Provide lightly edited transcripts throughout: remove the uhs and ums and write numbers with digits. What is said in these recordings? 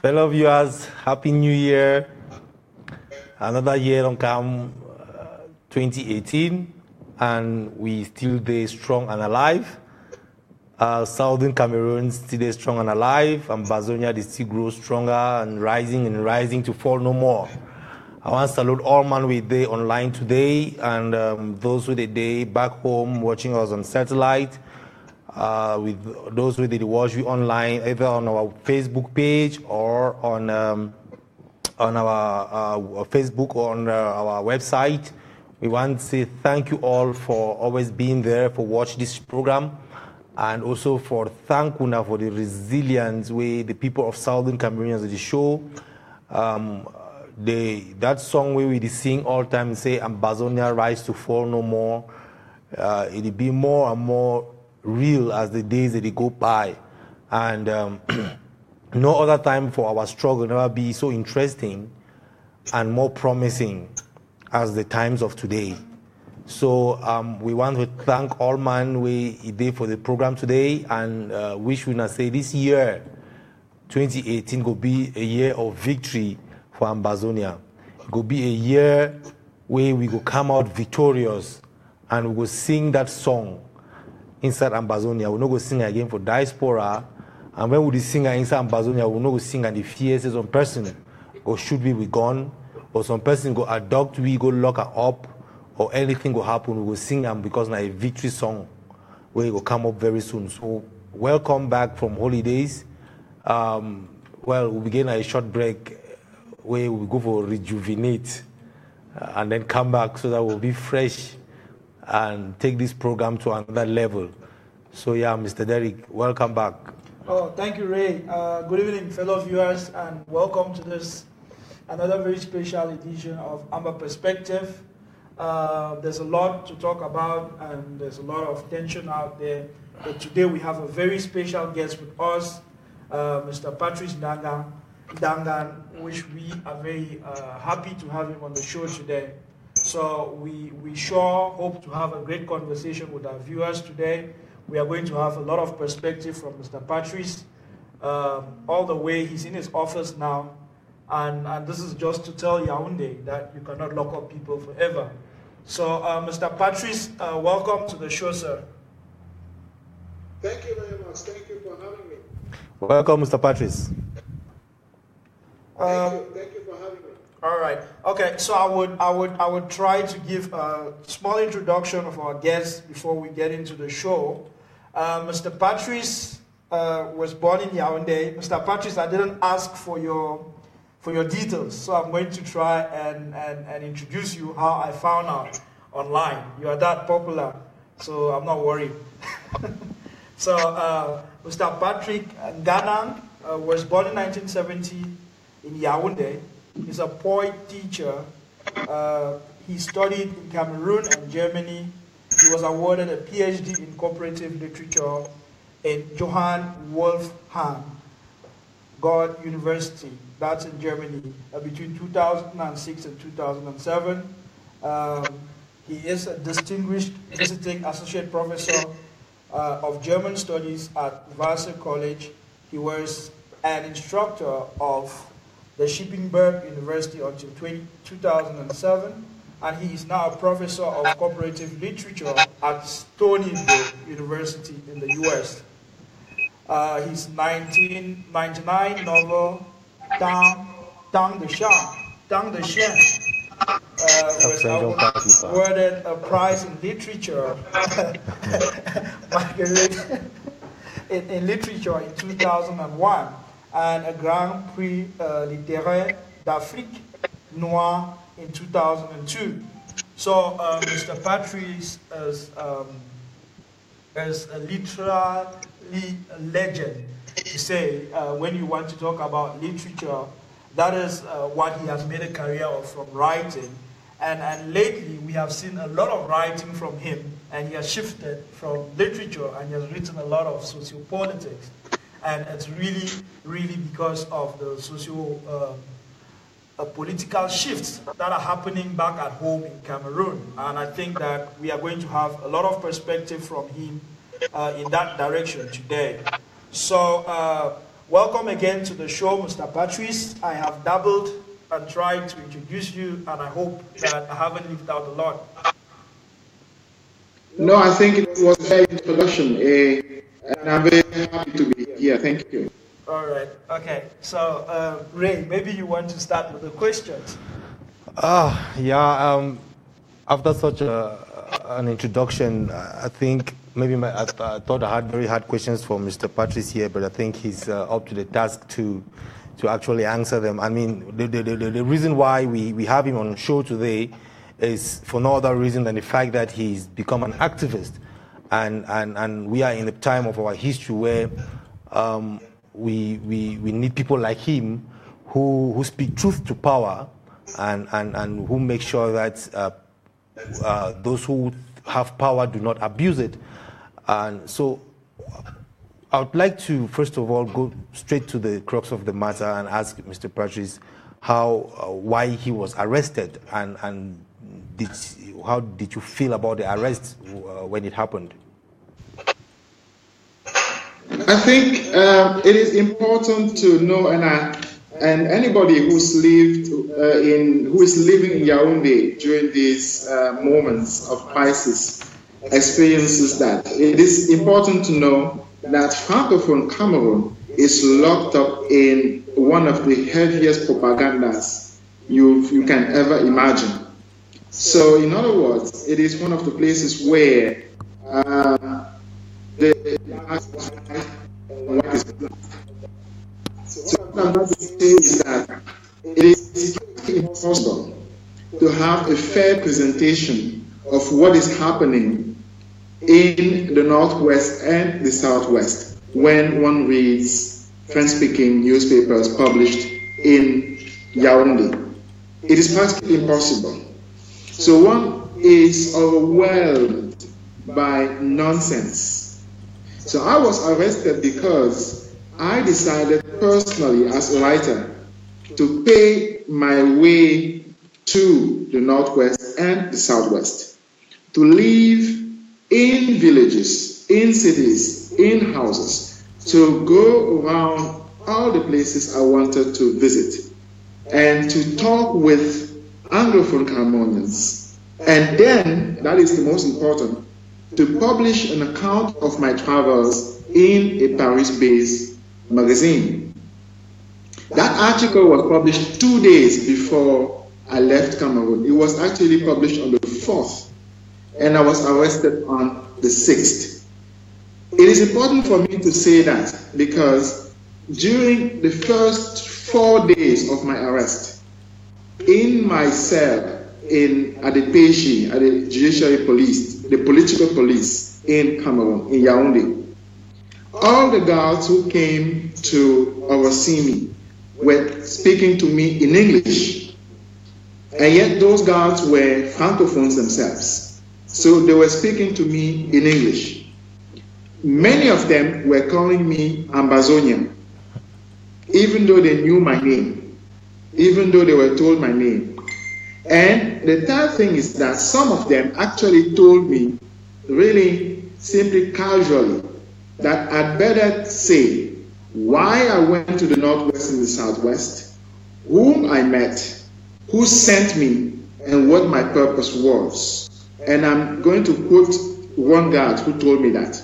Fellow viewers, Happy New Year. Another year on come 2018, and we still there strong and alive. Southern Cameroon still there strong and alive, and Bazonia they still grow stronger and rising to fall no more. I want to salute all man with day online today, and those with the day back home watching us on satellite. With those who did watch you online, either on our Facebook page or on our Facebook or on our website. We want to say thank you all for always being there, for watching this program, and also for thank you for the resilience way the people of Southern Cameroon as the show. That song where we sing all time and say, Ambazonia rise to fall no more. It'll be more and more real as the days that they go by, and no other time for our struggle never be so interesting and more promising as the times of today. So we want to thank all man we did for the program today, and wish we not say this year 2018 will be a year of victory for Ambazonia. It will be a year where we will come out victorious and we will sing that song inside Ambazonia. We're not going to sing again for diaspora. And when we sing inside Ambazonia, we're not going to sing and the fear says some person or should we gone, or some person go adopt we go lock her up, or anything will happen. We will sing them because now a victory song where it will come up very soon. So welcome back from holidays. Well, we'll begin a short break where we go for rejuvenate and then come back so that we'll be fresh and take this program to another level. So yeah, Mr. Derek, welcome back. Oh, thank you, Ray. Good evening, fellow viewers, and welcome to this another very special edition of Amba Perspective. There's a lot to talk about, and there's a lot of tension out there. But today we have a very special guest with us, Mr. Patrice Nganang, which we are very happy to have him on the show today. So we sure hope to have a great conversation with our viewers today. We are going to have a lot of perspective from Mr. Patrice, all the way he's in his office now. And this is just to tell Yaoundé that you cannot lock up people forever. So Mr. Patrice, welcome to the show, sir. Thank you very much. Thank you for having me. Welcome, Mr. Patrice. Thank you for having me. All right. Okay. So I would try to give a small introduction of our guests before we get into the show. Mr. Patrice was born in Yaoundé. Mr. Patrice, I didn't ask for your details, so I'm going to try and introduce you how I found out online. You are that popular, so I'm not worried. So Mr. Patrice Nganang was born in 1970 in Yaoundé. He's a poet teacher. He studied in Cameroon and Germany. He was awarded a PhD in comparative literature in Johann Wolfgang Goethe University. That's in Germany, between 2006 and 2007. He is a distinguished visiting associate professor of German studies at Vassar College. He was an instructor of the Shippingberg University until 2007, and he is now a professor of comparative literature at Stony Brook University in the US. His 1999 novel, Tang de Chien, was awarded a prize in literature in literature in 2001, and a Grand Prix littéraire d'Afrique Noire in 2002. So Mr. Patrice is literally a legend to say when you want to talk about literature. That is what he has made a career of, from writing. And lately we have seen a lot of writing from him, and he has shifted from literature and he has written a lot of sociopolitics. And it's really, really because of the political shifts that are happening back at home in Cameroon. And I think that we are going to have a lot of perspective from him in that direction today. So welcome again to the show, Mr. Patrice. I have dabbled and tried to introduce you, and I hope that I haven't left out a lot. No, I think it was a fair introduction, and I'm very happy to be here. Thank you. All right. Okay. So, Ray, maybe you want to start with the questions. Yeah. After such an introduction, I think maybe I thought I had very hard questions for Mr. Patrice here, but I think he's up to the task to actually answer them. I mean, the reason why we have him on the show today is for no other reason than the fact that he's become an activist, and we are in the time of our history where we need people like him who speak truth to power and who make sure that those who have power do not abuse it. And so I would like to, first of all, go straight to the crux of the matter and ask Mr. Patrice why he was arrested, and how did you feel about the arrest when it happened? I think it is important to know, and anybody who is living in Yaoundé during these moments of crisis experiences that. It is important to know that Francophone Cameroon is locked up in one of the heaviest propagandas you can ever imagine. So, in other words, it is one of the places where so what I'm about to say is that it is impossible to have a fair presentation of what is happening in the Northwest and the Southwest when one reads French-speaking newspapers published in Yaoundé. It is practically impossible. So one is overwhelmed by nonsense. So I was arrested because I decided personally as a writer to pay my way to the Northwest and the Southwest, to live in villages, in cities, in houses, to go around all the places I wanted to visit and to talk with Anglophone Cameroonians. And then, that is the most important, to publish an account of my travels in a Paris-based magazine. That article was published 2 days before I left Cameroon. It was actually published on the 4th, and I was arrested on the 6th. It is important for me to say that because during the first 4 days of my arrest, in my cell at the PG, at the judiciary police, the political police in Cameroon, in Yaoundé, all the guards who came to oversee me were speaking to me in English. And yet those guards were Francophones themselves. So they were speaking to me in English. Many of them were calling me Ambazonia, even though they knew my name, even though they were told my name. And the third thing is that some of them actually told me, really simply casually, that I'd better say why I went to the Northwest and the Southwest, whom I met, who sent me, and what my purpose was. And I'm going to quote one guard who told me that.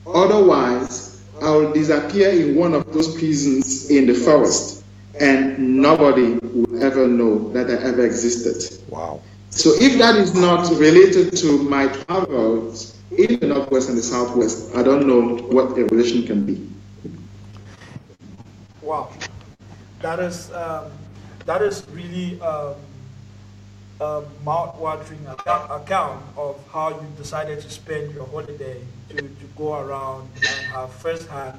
Otherwise, I will disappear in one of those prisons in the forest, and nobody will ever know that I ever existed. Wow. So if that is not related to my travels in the Northwest and the Southwest, I don't know what a relation can be. Wow. That is really mouth-watering account of how you decided to spend your holiday to go around and have first-hand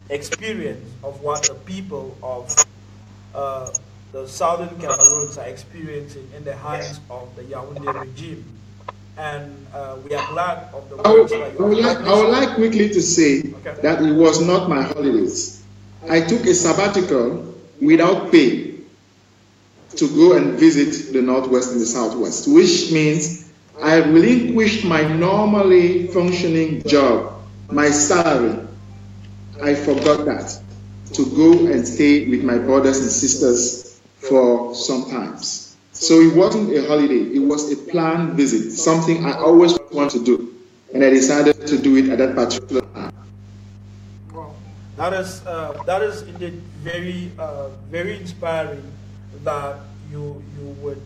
experience of what the people of the southern Cameroons are experiencing in the hands of the Yaoundé regime. And we are glad of the words that you have I would like quickly to say that it was not my holidays. I took a sabbatical without pay to go and visit the Northwest and the Southwest, which means I relinquished my normally functioning job, my salary. I forgot that to go and stay with my brothers and sisters for some times. So it wasn't a holiday, it was a planned visit, something I always want to do. And I decided to do it at that particular time. Well, that is indeed very, very inspiring that you would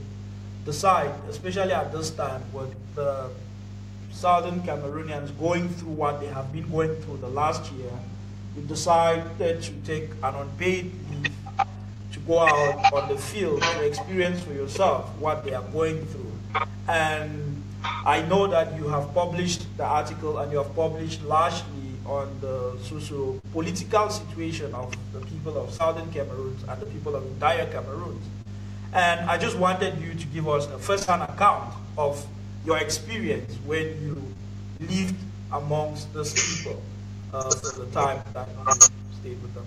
decide, especially at this time with the Southern Cameroonians going through what they have been going through the last year, you decided to take an unpaid leave to go out on the field to experience for yourself what they are going through. And I know that you have published the article and you have published largely on the socio-political situation of the people of Southern Cameroon and the people of entire Cameroon. And I just wanted you to give us a first-hand account of your experience when you lived amongst those people for the time that you stayed with them.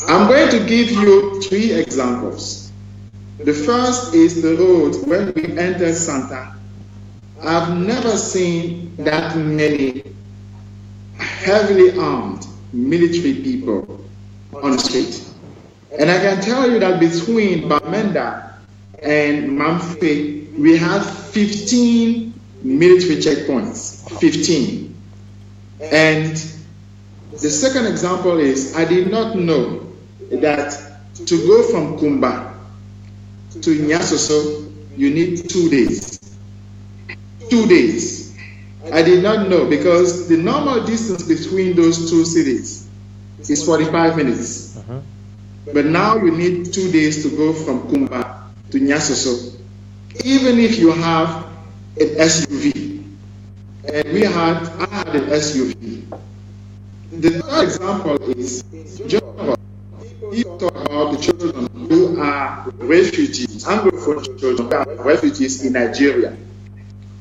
I'm going to give you 3 examples. The first is the road when we enter Santa. I've never seen that many heavily armed military people on the street. And I can tell you that between Bamenda and Mamfe, we have 15 military checkpoints. 15. And the second example is, I did not know that to go from Kumba to Nyasoso, you need 2 days. 2 days. I did not know, because the normal distance between those 2 cities is 45 minutes. But now you need 2 days to go from Kumba to Nyasoso, even if you have an SUV. And I had an SUV. The third example is Java. People talk about the children who are refugees, Anglophone children who are refugees in Nigeria.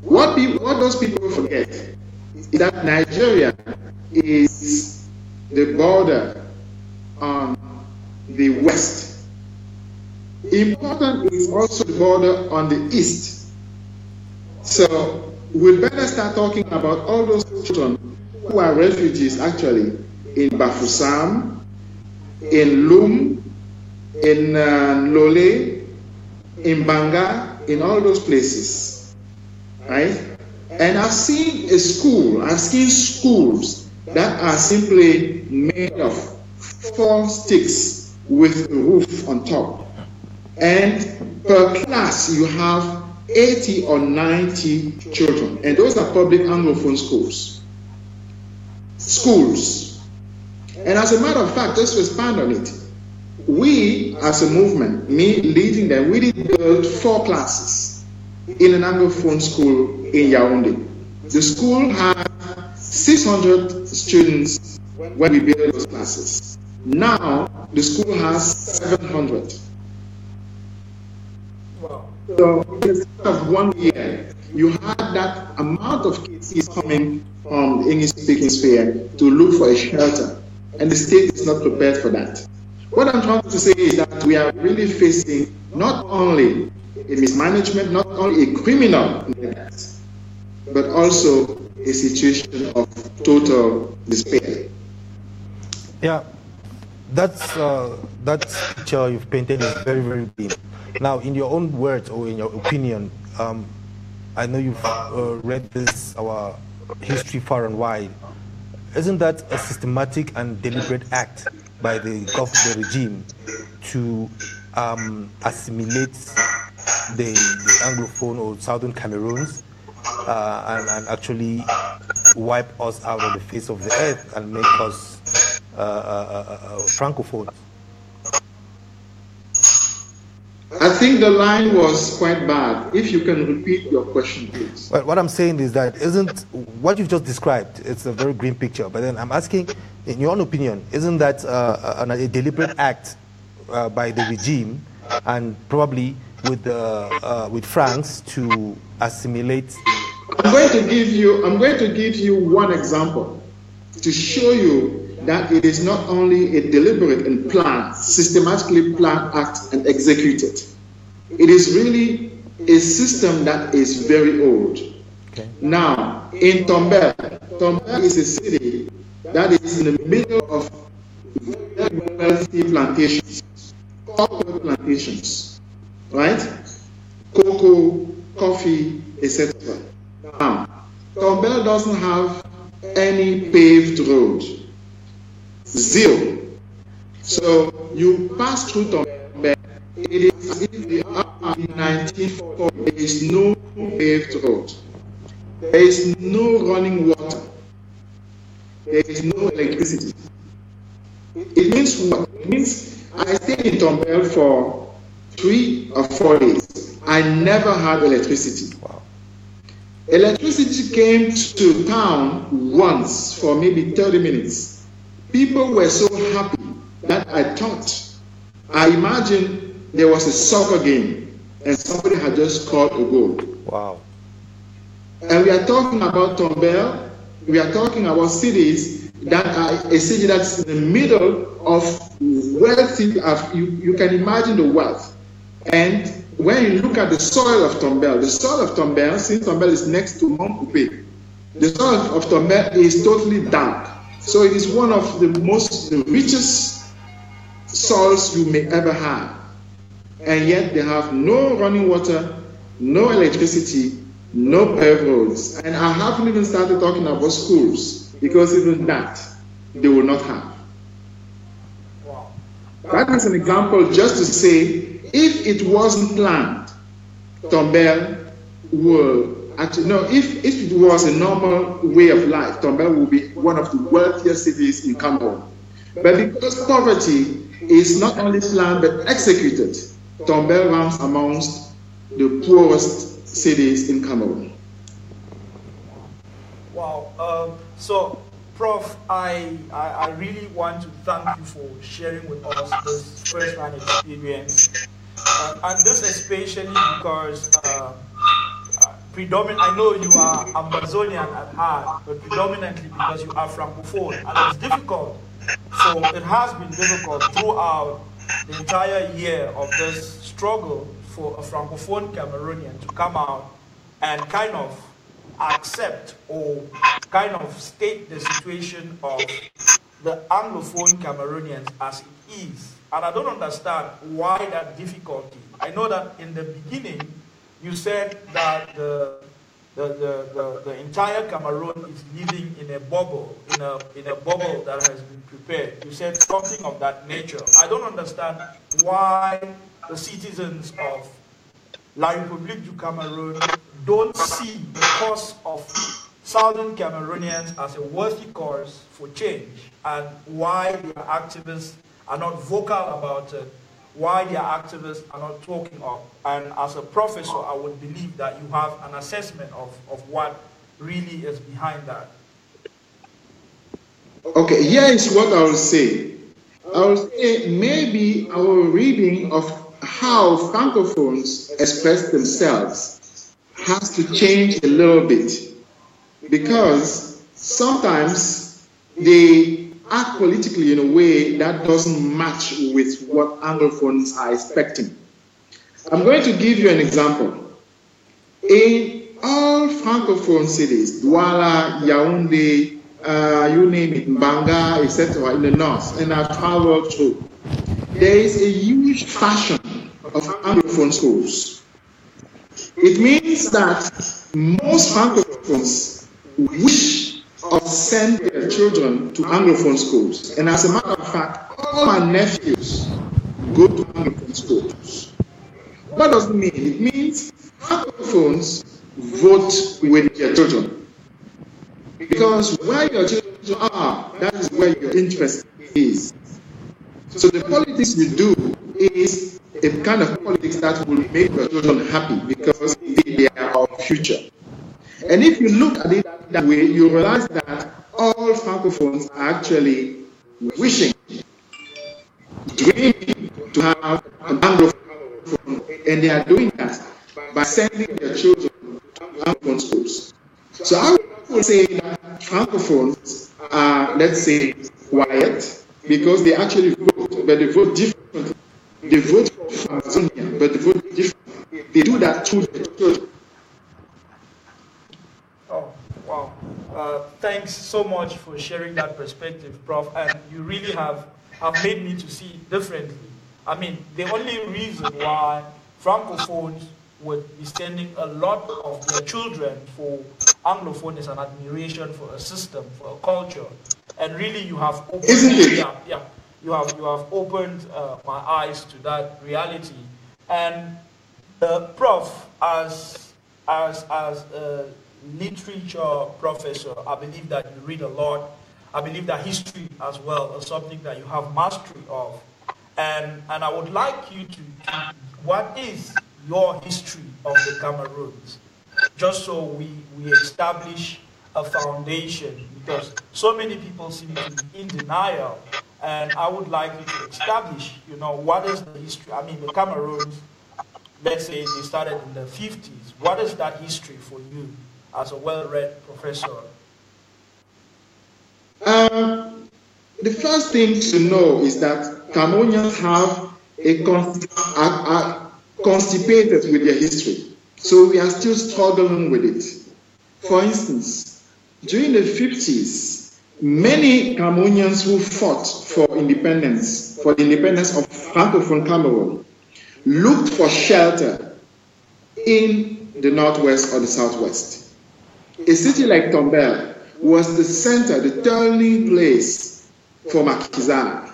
What those people forget is that Nigeria is the border on the west. Important is also the border on the east. So we'd better start talking about all those children who are refugees actually in Bafoussam, in Loum, in Lole, in Banga, in all those places, right? And I've seen schools that are simply made of 4 sticks with a roof on top. And per class, you have 80 or 90 children. And those are public Anglophone schools. And as a matter of fact, just to expand on it, we as a movement, me leading them, we did build 4 classes in an Anglophone school in Yaoundé. The school had 600 students when we built those classes. Now, the school has 700. Wow. So, in the span of 1 year, you had that amount of kids coming from the English-speaking sphere to look for a shelter, and the state is not prepared for that. What I'm trying to say is that we are really facing not only a mismanagement, not only a criminal neglect, but also a situation of total despair. Yeah, that picture you've painted is very, very deep. Now, in your own words or in your opinion, I know you've read this, our history far and wide. Isn't that a systematic and deliberate act by the regime to assimilate the Anglophone or Southern Cameroons and actually wipe us out of the face of the earth and make us Francophones? I think the line was quite bad. If you can repeat your question, please. Well, what I'm saying is that isn't what you've just described, it's a very grim picture, but then I'm asking, in your own opinion, isn't that a deliberate act by the regime and probably with France to assimilate? I'm going to give you one example to show you that it is not only a deliberate and planned, systematically planned act and executed. It is really a system that is very old. Okay. Now, in Tombel is a city that is in the middle of very wealthy plantations, corporate plantations, right? Cocoa, coffee, etc. Now, Tombel doesn't have any paved road. Zero. So you pass through Tombel, it is as if we are in 1940. There is no paved road. There is no running water. There is no electricity. It means what? It means I stayed in Tombel for 3 or 4 days. I never had electricity. Wow. Electricity came to town once for maybe 30 minutes. People were so happy that I imagined there was a soccer game and somebody had just scored a goal. Wow. And we are talking about Tombel, we are talking about cities that are a city that's in the middle of wealthy, you can imagine the wealth. And when you look at the soil of Tombel, since Tombel is next to Mont Coupé, the soil of Tombel is totally dark. So it is one of the richest soils you may ever have. And yet they have no running water, no electricity, no paved roads. And I haven't even started talking about schools, because even that they will not have. Wow. That is an example just to say, if it wasn't planned, Tombel will actually, no, if it was a normal way of life, Tombel will be one of the wealthiest cities in Cameroon. But because poverty is not only planned but executed, Tombel ranks amongst the poorest cities in Cameroon. Wow. So, Prof, I really want to thank you for sharing with us this first-hand experience. And this especially because I know you are Amazonian at heart, but predominantly because you are Francophone. And it's difficult. So it has been difficult throughout the entire year of this struggle for a Francophone Cameroonian to come out and kind of accept or kind of state the situation of the Anglophone Cameroonians as it is. And I don't understand why that difficulty. I know that in the beginning you said that the entire Cameroon is living in a bubble, in a bubble that has been prepared. You said something of that nature. I don't understand why the citizens of La République du Cameroon don't see the cause of Southern Cameroonians as a worthy cause for change, and why their activists are not vocal about it, why their activists are not talking up. And as a professor, I would believe that you have an assessment of what really is behind that. Okay, here is what I will say. I will say maybe our reading of how Francophones express themselves has to change a little bit, because sometimes they act politically in a way that doesn't match with what Anglophones are expecting. I'm going to give you an example. In all Francophone cities, Douala, Yaoundé, you name it, Mbanga, etc., in the north, and I've traveled through, there is a huge fashion of Anglophone schools. It means that most Francophones wish or send their children to Anglophone schools. And as a matter of fact, all my nephews go to Anglophone schools. What does it mean? It means Francophones vote with their children. Because where your children are, that is where your interest is. So the politics we do is a kind of politics that will make your children happy because they are our future. And if you look at it that way, you realize that all Francophones are actually wishing, dreaming to have an Anglophone, and they are doing that by sending their children to Anglophone schools. So I would say that Francophones are, let's say, quiet because they actually vote, but they vote differently. They vote for Amazonia, but they vote differently. They do that through their children. Oh, wow. Thanks so much for sharing that perspective, Prof. And you really have made me to see it differently. I mean, the only reason why Francophones would be sending a lot of their children for Anglophone is an admiration for a system, for a culture. And really you have opened, you have opened my eyes to that reality. And Prof, as a literature professor, I believe that you read a lot. I believe that history as well is something that you have mastery of. And I would like you to, what is your history of the Cameroons? Just so we establish a foundation, because so many people seem to be in denial. And I would like you to establish, what is the history? I mean, the Cameroons, let's say they started in the 50s. What is that history for you as a well-read professor? The first thing to know is that Cameroonians have are constipated with their history. So we are still struggling with it. For instance, during the 50s, many Cameroonians who fought for independence, for the independence of Francophone Cameroon, looked for shelter in the northwest or the southwest. A city like Tombelle was the center, the turning place for Makizar.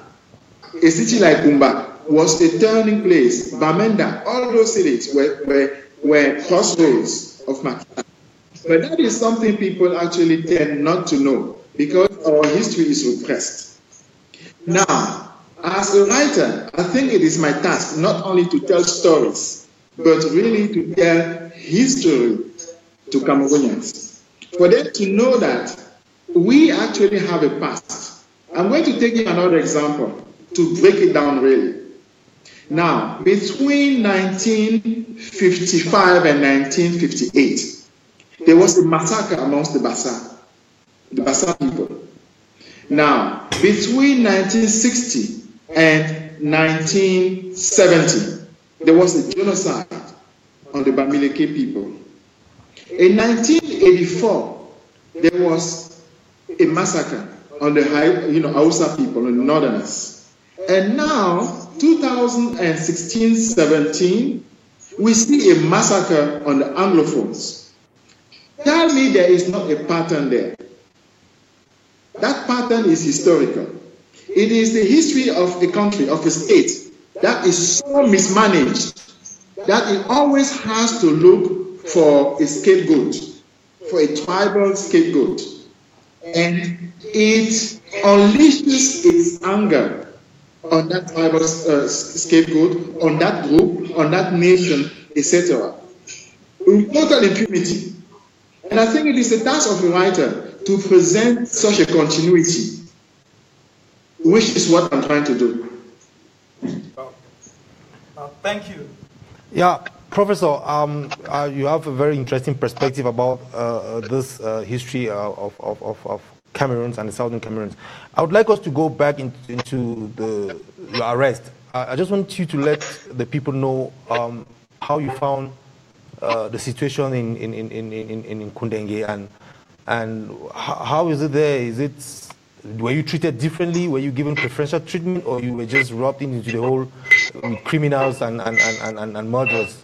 A city like Bumba was a turning place. Bamenda, all those cities were crossroads of Makizar. But that is something people actually tend not to know because our history is repressed. Now, as a writer, I think it is my task not only to tell stories, but really to tell history to Cameroonians. For them to know that we actually have a past. I'm going to take you another example to break it down really. Now, between 1955 and 1958, there was a massacre amongst the Bassa people. Now, between 1960 and 1970, there was a genocide on the Bamileke people. In 1984, there was a massacre on the Hausa people, on the northerners. And now, 2016-17, we see a massacre on the Anglophones. Tell me there is not a pattern there. That pattern is historical. It is the history of a country, of a state, that is so mismanaged that it always has to look for a scapegoat, for a tribal scapegoat. And it unleashes its anger on that tribal scapegoat, on that group, on that nation, etc. With total impunity. And I think it is the task of a writer to present such a continuity, which is what I'm trying to do. Thank you. Yeah, Professor, you have a very interesting perspective about this history of Cameroons and the Southern Cameroons. I would like us to go back into your arrest. I just want you to let the people know how you found the situation in Kundenge and how is it there? Were you treated differently? Were you given preferential treatment, or you were just roped into the whole criminals and murderers?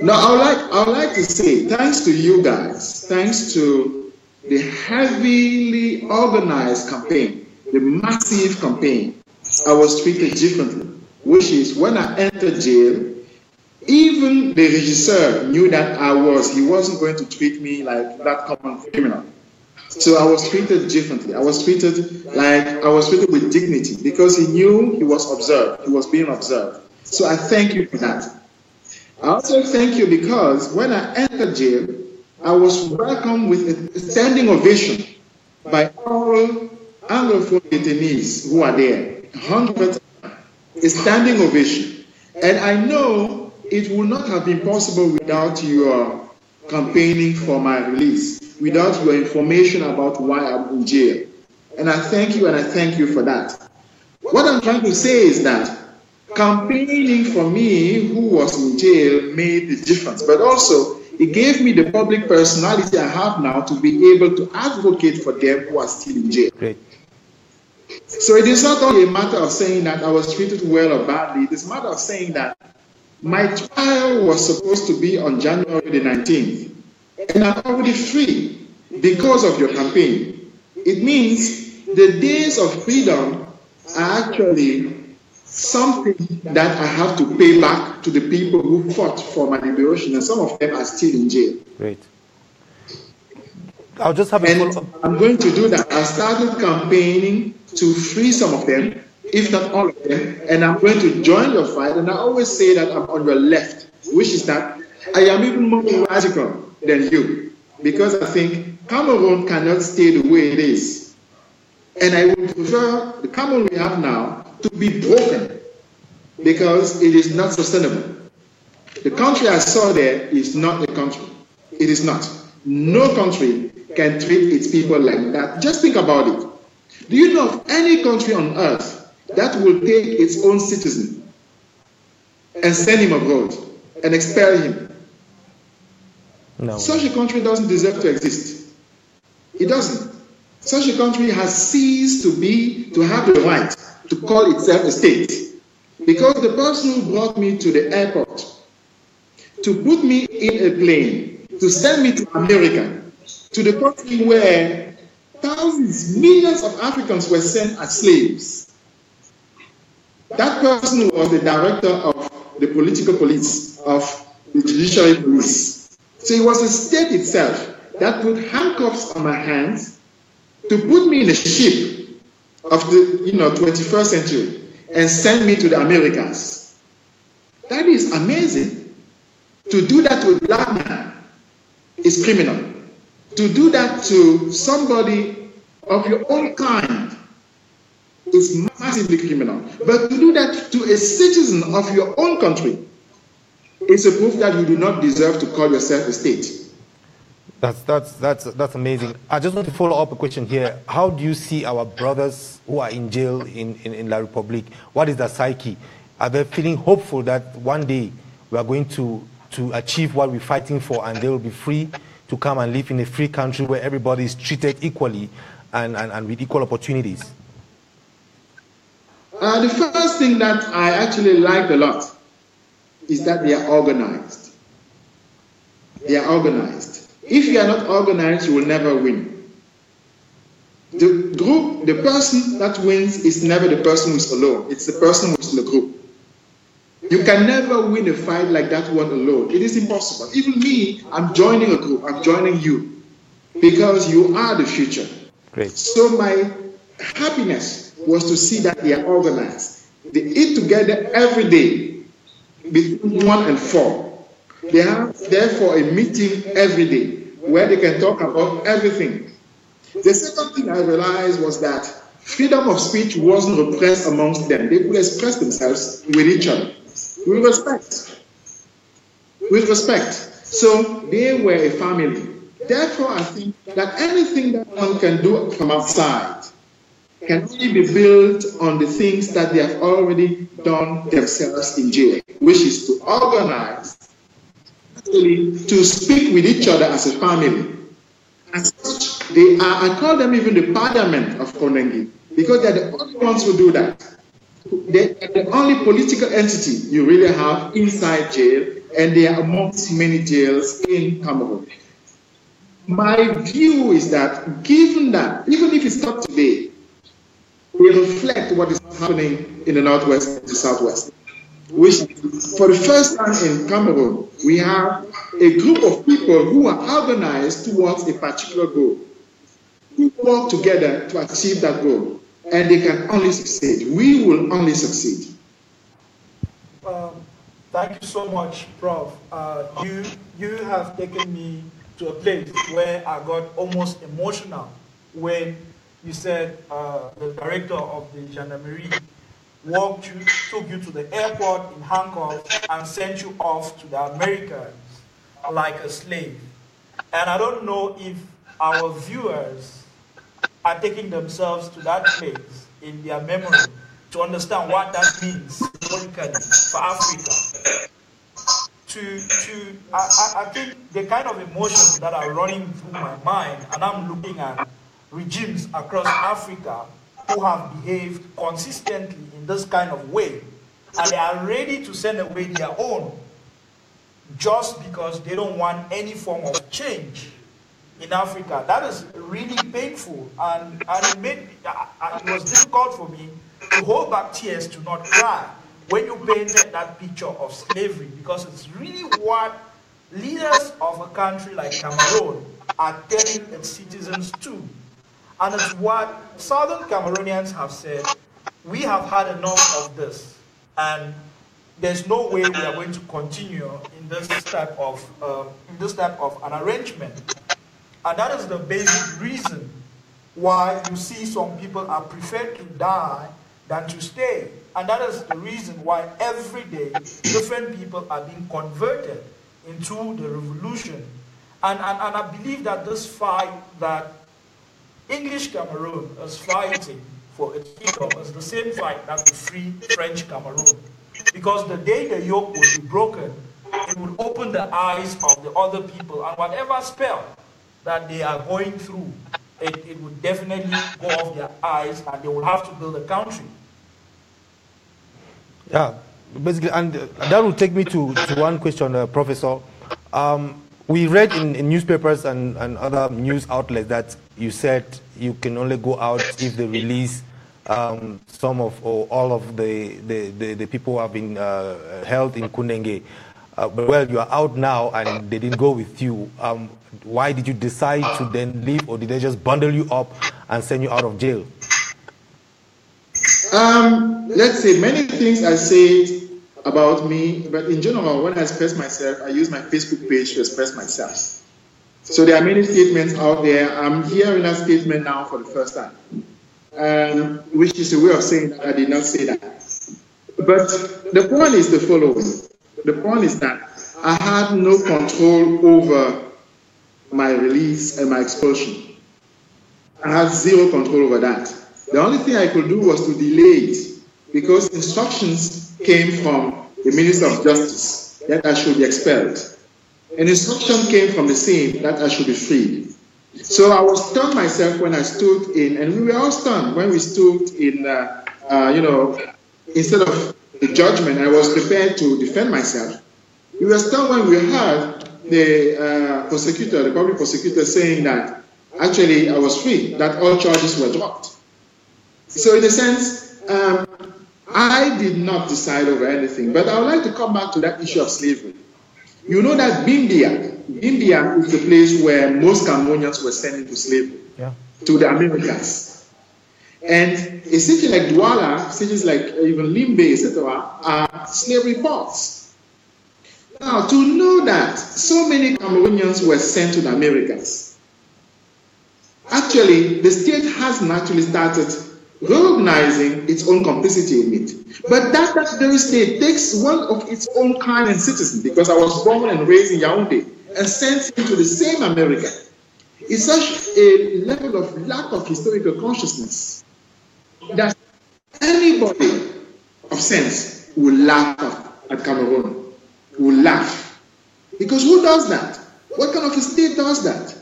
No, I would like to say thanks to you guys, thanks to the heavily organized campaign, the massive campaign, I was treated differently, which is when I entered jail, even the regisseur knew that he wasn't going to treat me like that common criminal. So I was treated differently. I was treated with dignity because he knew he was observed. He was being observed. So I thank you for that. I also thank you because when I entered jail, I was welcomed with a standing ovation by all Anglophone detainees who are there. 100, a standing ovation. And I know it would not have been possible without your campaigning for my release, without your information about why I'm in jail. And I thank you for that. What I'm trying to say is that campaigning for me, who was in jail, made the difference. But also, it gave me the public personality I have now to be able to advocate for them who are still in jail. Great. So it is not only a matter of saying that I was treated well or badly. It is a matter of saying that my trial was supposed to be on January the 19th. And I'm already free because of your campaign. It means the days of freedom are actually something that I have to pay back to the people who fought for my liberation, and some of them are still in jail. Great. I'll just have a follow-up. I'm going to do that. I started campaigning to free some of them, if not all of them, and I'm going to join your fight. And I always say that I'm on your left, which is that I am even more radical than you, because I think Cameroon cannot stay the way it is. And I would prefer the Cameroon we have now to be broken, because it is not sustainable. The country I saw there is not a country. It is not. No country can treat its people like that. Just think about it. Do you know of any country on earth that will take its own citizen and send him abroad and expel him? No. Such a country doesn't deserve to exist. It doesn't. Such a country has ceased to have the right to call itself a state. Because the person who brought me to the airport, to put me in a plane, to send me to America, to the country where thousands, millions of Africans were sent as slaves. That person was the director of the political police, of the judiciary police. So it was the state itself that put handcuffs on my hands to put me in a ship of the 21st century and send me to the Americas. That is amazing. To do that to a black man is criminal. To do that to somebody of your own kind is massively criminal. But to do that to a citizen of your own country is a proof that you do not deserve to call yourself a state. That's amazing. I just want to follow up a question here. How do you see our brothers who are in jail in La Republique? What is their psyche? Are they feeling hopeful that one day we are going to achieve what we're fighting for and they will be free to come and live in a free country where everybody is treated equally and with equal opportunities? The first thing that I actually liked a lot is that they are organized. They are organized. If you are not organized, you will never win. The person that wins is never the person who is alone. It's the person who is in the group. You can never win a fight like that one alone. It is impossible. Even me, I'm joining a group. I'm joining you because you are the future. Great. So my happiness was to see that they are organized. They eat together every day between 1 and 4. They have, therefore, a meeting every day where they can talk about everything. The second thing I realized was that freedom of speech wasn't repressed amongst them. They could express themselves with each other, with respect. With respect. So they were a family. Therefore, I think that anything that one can do from outside can only be built on the things that they have already done themselves in jail, which is to organize, to speak with each other as a family. As such, they are, I call them even the parliament of Konengi, because they're the only ones who do that. They are the only political entity you really have inside jail, and they are amongst many jails in Cameroon. My view is that, given that, even if it's not today, we reflect what is happening in the Northwest and the Southwest, which for the first time in Cameroon, we have a group of people who are organized towards a particular goal. work together to achieve that goal, and they can only succeed. We will only succeed. Thank you so much, Prof. You have taken me to a place where I got almost emotional when you said the director of the gendarmerie took you to the airport in handcuffs and sent you off to the Americans like a slave. And I don't know if our viewers are taking themselves to that place in their memory to understand what that means symbolically for Africa. I think the kind of emotions that are running through my mind, and I'm looking at regimes across Africa who have behaved consistently in this kind of way, and they are ready to send away their own just because they don't want any form of change in Africa. That is really painful, and it was difficult for me to hold back tears to not cry when you painted that picture of slavery, because it's really what leaders of a country like Cameroon are telling its citizens too. And it's what Southern Cameroonians have said: we have had enough of this, and there's no way we are going to continue in this type of an arrangement. And that is the basic reason why you see some people are preferred to die than to stay. And that is the reason why every day different people are being converted into the revolution. And I believe that this fight that English Cameroon is fighting for its freedom is the same fight that will free French Cameroon. Because the day the yoke will be broken, it will open the eyes of the other people, and whatever spell that they are going through, it would definitely go off their eyes, and they will have to build a country. Yeah, basically, and that will take me to one question, Professor. We read in newspapers and other news outlets that you said you can only go out if they release some of or all of the people who have been held in Kunenge. But well, you are out now and they didn't go with you. Why did you decide to then leave, or did they just bundle you up and send you out of jail? Let's say many things I said about me, but in general, when I express myself, I use my Facebook page to express myself. So there are many statements out there. I'm hearing that statement now for the first time, which is a way of saying that I did not say that. But the point is the following. The point is that I had no control over my release and my expulsion. I had zero control over that. The only thing I could do was to delay it, because instructions came from the Minister of Justice that I should be expelled. An instruction came from the same that I should be freed. So I was stunned myself when I stood in, and we were all stunned when we stood in, instead of the judgment, I was prepared to defend myself. We were stunned when we heard the prosecutor, the public prosecutor, saying that actually I was free, that all charges were dropped. So in a sense, I did not decide over anything, but I would like to come back to that issue of slavery. You know that Bimbia is the place where most Cameroonians were sent into slavery, to the Americas. And a city like Douala, cities like even Limbe, etc., are slavery ports. Now, to know that so many Cameroonians were sent to the Americas, actually, the state hasn't actually started recognizing its own complicity in it. But that very state takes one of its own kind and citizen, because I was born and raised in Yaoundé, and sent into the same America. It's such a level of lack of historical consciousness that anybody of sense will laugh at Cameroon, will laugh. Because who does that? What kind of a state does that?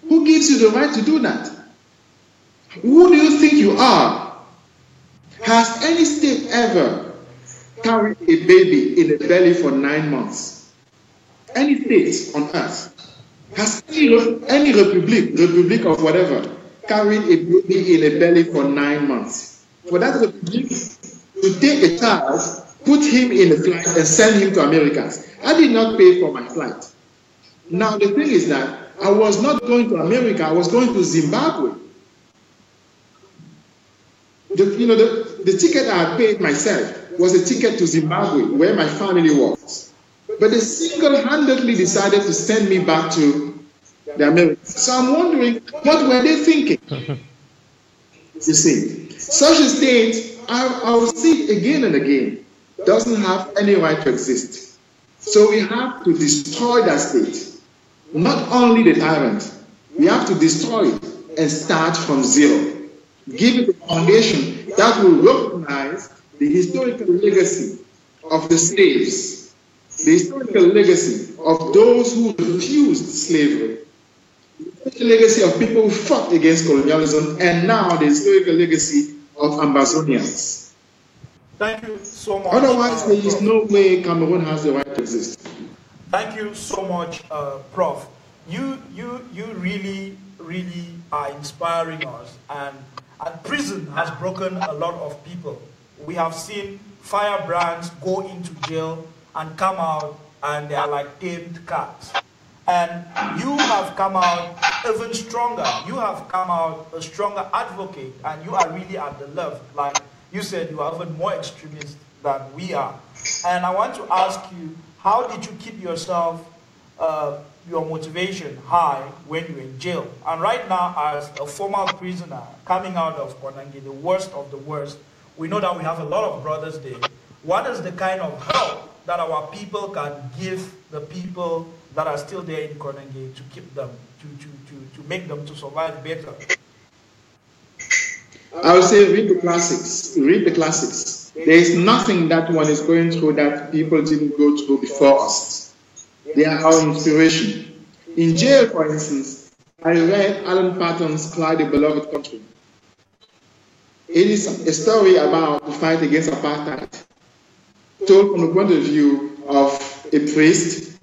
Who gives you the right to do that? Who do you think you are? Has any state ever carried a baby in the belly for 9 months? Any state on earth? Has any republic of whatever, carried a baby in a belly for 9 months? For that republic to take a child, put him in a flight and send him to Americas. I did not pay for my flight. Now the thing is that I was not going to America, I was going to Zimbabwe. the ticket I had paid myself was a ticket to Zimbabwe, where my family was. But they single-handedly decided to send me back to the Americas. So I'm wondering, what were they thinking? You see, such a state, I will see it again and again, doesn't have any right to exist. So we have to destroy that state. Not only the tyrant, we have to destroy it and start from zero. Give it a foundation that will recognize the historical legacy of the slaves, the historical legacy of those who refused slavery, the legacy of people who fought against colonialism, and now the historical legacy of Ambazonians. Thank you so much. Otherwise, there is no way Cameroon has the right to exist. Thank you so much, Prof. You really are inspiring us, and prison has broken a lot of people. We have seen firebrands go into jail and come out, and they are like tamed cats. And you have come out even stronger. You have come out a stronger advocate, and you are really at the left. Like you said, you are even more extremist than we are. And I want to ask you, how did you keep yourself, your motivation high when you're in jail? And right now, as a former prisoner coming out of Konangi, the worst of the worst, we know that we have a lot of brothers there. What is the kind of help that our people can give the people that are still there in Konangi to keep them, to make them to survive better? I would say read the classics. Read the classics. There is nothing that one is going through that people didn't go through before us. They are our inspiration. In jail, for instance, I read Alan Patton's Cry the Beloved Country. It is a story about the fight against apartheid, told from the point of view of a priest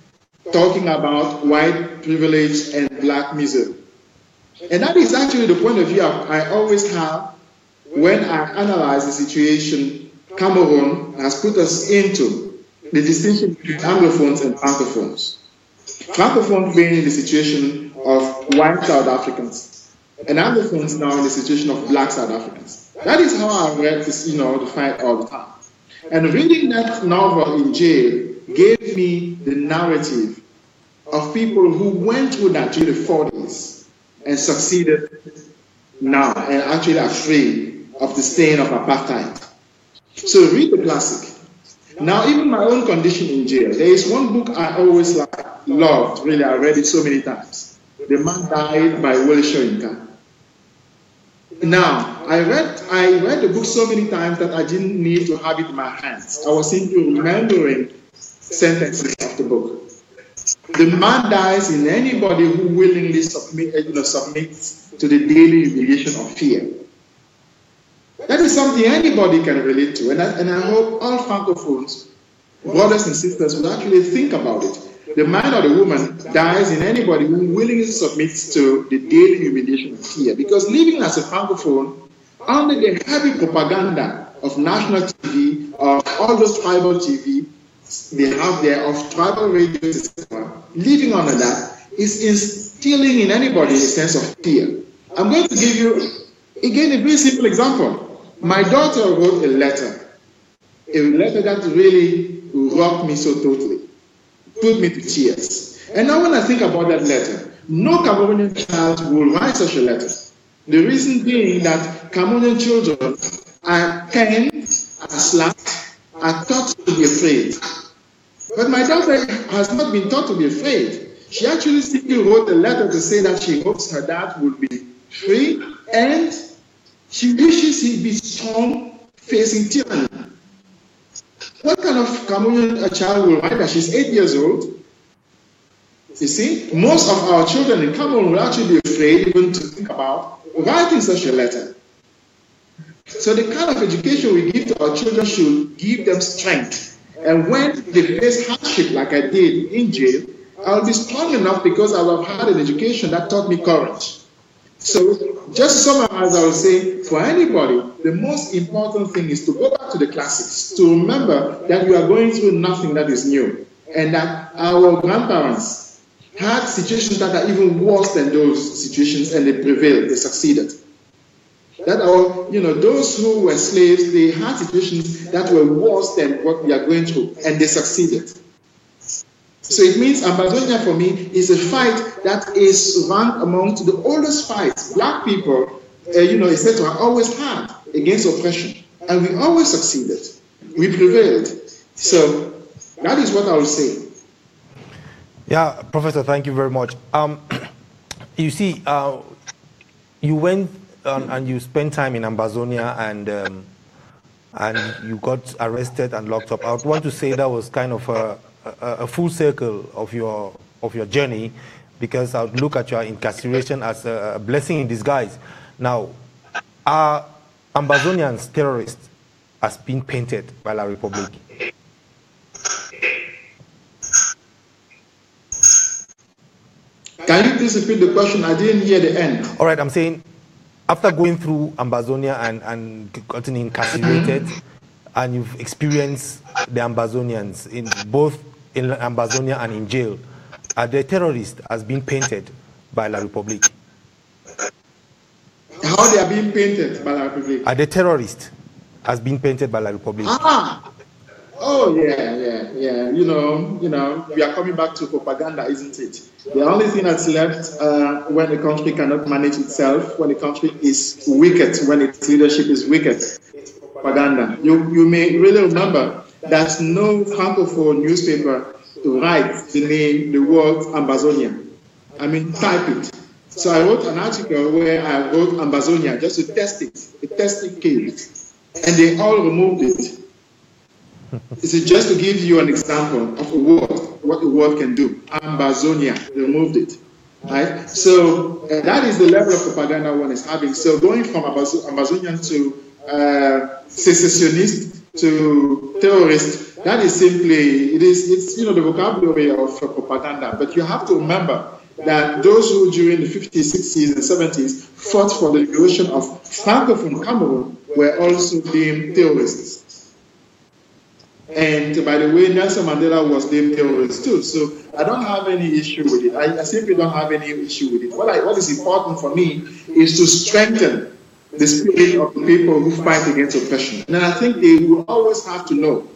talking about white privilege and black misery. And that is actually the point of view I always have when I analyze the situation Cameroon has put us into, the distinction between Anglophones and Francophones. Francophones being in the situation of white South Africans, and Anglophones now in the situation of black South Africans. That is how I read this, the fight all the time. And reading that novel in jail gave me the narrative of people who went through that during the 40s and succeeded now and actually are free of the stain of apartheid. So read the classic. Now, even my own condition in jail, there is one book I always loved, really, I read it so many times. The Man Died by Wole Soyinka. Now, I read the book so many times that I didn't need to have it in my hands. I was simply remembering sentences of the book. The man dies in anybody who willingly submits to the daily humiliation of fear. That is something anybody can relate to, and I hope all Francophones, brothers and sisters, will actually think about it. The man or the woman dies in anybody who willingly submits to the daily humiliation of fear. Because living as a Francophone, under the heavy propaganda of national TV, of all those tribal TV they have there, of tribal radio, etc., living under that is instilling in anybody a sense of fear. I'm going to give you, again, a very simple example. My daughter wrote a letter that really rocked me so totally, put me to tears. And now when I think about that letter, no Cameroonian child will write such a letter. The reason being that Cameroonian children are pained, are slapped, are taught to be afraid. But my daughter has not been taught to be afraid. She actually simply wrote a letter to say that she hopes her dad will be free and she wishes he'd be strong facing tyranny. What kind of Cameroonian child will write that? She's 8 years old. You see, most of our children in Cameroon will actually be afraid even to think about writing such a letter. So the kind of education we give to our children should give them strength. And when they face hardship like I did in jail, I'll be strong enough because I'll have had an education that taught me courage. So just to summarize, I will say, for anybody, the most important thing is to go back to the classics, to remember that you are going through nothing that is new, and that our grandparents had situations that are even worse than those situations, and they prevailed, they succeeded. that are, those who were slaves, they had situations that were worse than what we are going through, and they succeeded. So it means Ambazonia for me is a fight that is ranked amongst the oldest fights Black people, etc., always had against oppression. And we always succeeded. We prevailed. So that is what I would say. Yeah, Professor, thank you very much. You see, you went and you spent time in Ambazonia and you got arrested and locked up. I would want to say that was kind of a full circle of your journey, because I would look at your incarceration as a blessing in disguise. Now, are Ambazonians terrorists as being painted by La Republic? Can you please repeat the question? I didn't hear the end. All right, I'm saying, after going through Ambazonia and gotten incarcerated, and you've experienced the Ambazonians both in Ambazonia and in jail, are they terrorists as being painted by La Republic? How they are being painted by La Republic? Are they terrorists as being painted by La Republic? Oh yeah. We are coming back to propaganda, isn't it? The only thing that's left when the country cannot manage itself, when the country is wicked, when its leadership is wicked, it's propaganda. You may really remember that no Francophone newspaper writes the word Ambazonia. I mean, type it. So I wrote an article where I wrote Ambazonia just to test it, a testing case, and they all removed it. This is just to give you an example of a word, what a word can do. Ambazonia, they removed it. Right? So that is the level of propaganda one is having. So going from Ambazonian to secessionist to terrorist, that is simply, it's the vocabulary of propaganda. But you have to remember that those who during the 50s, 60s, and 70s fought for the liberation of Francophone Cameroon were also deemed terrorists. And by the way, Nelson Mandela was deemed terrorist too. So I don't have any issue with it. I simply don't have any issue with it. What is important for me is to strengthen the spirit of the people who fight against oppression. And I think they will always have to know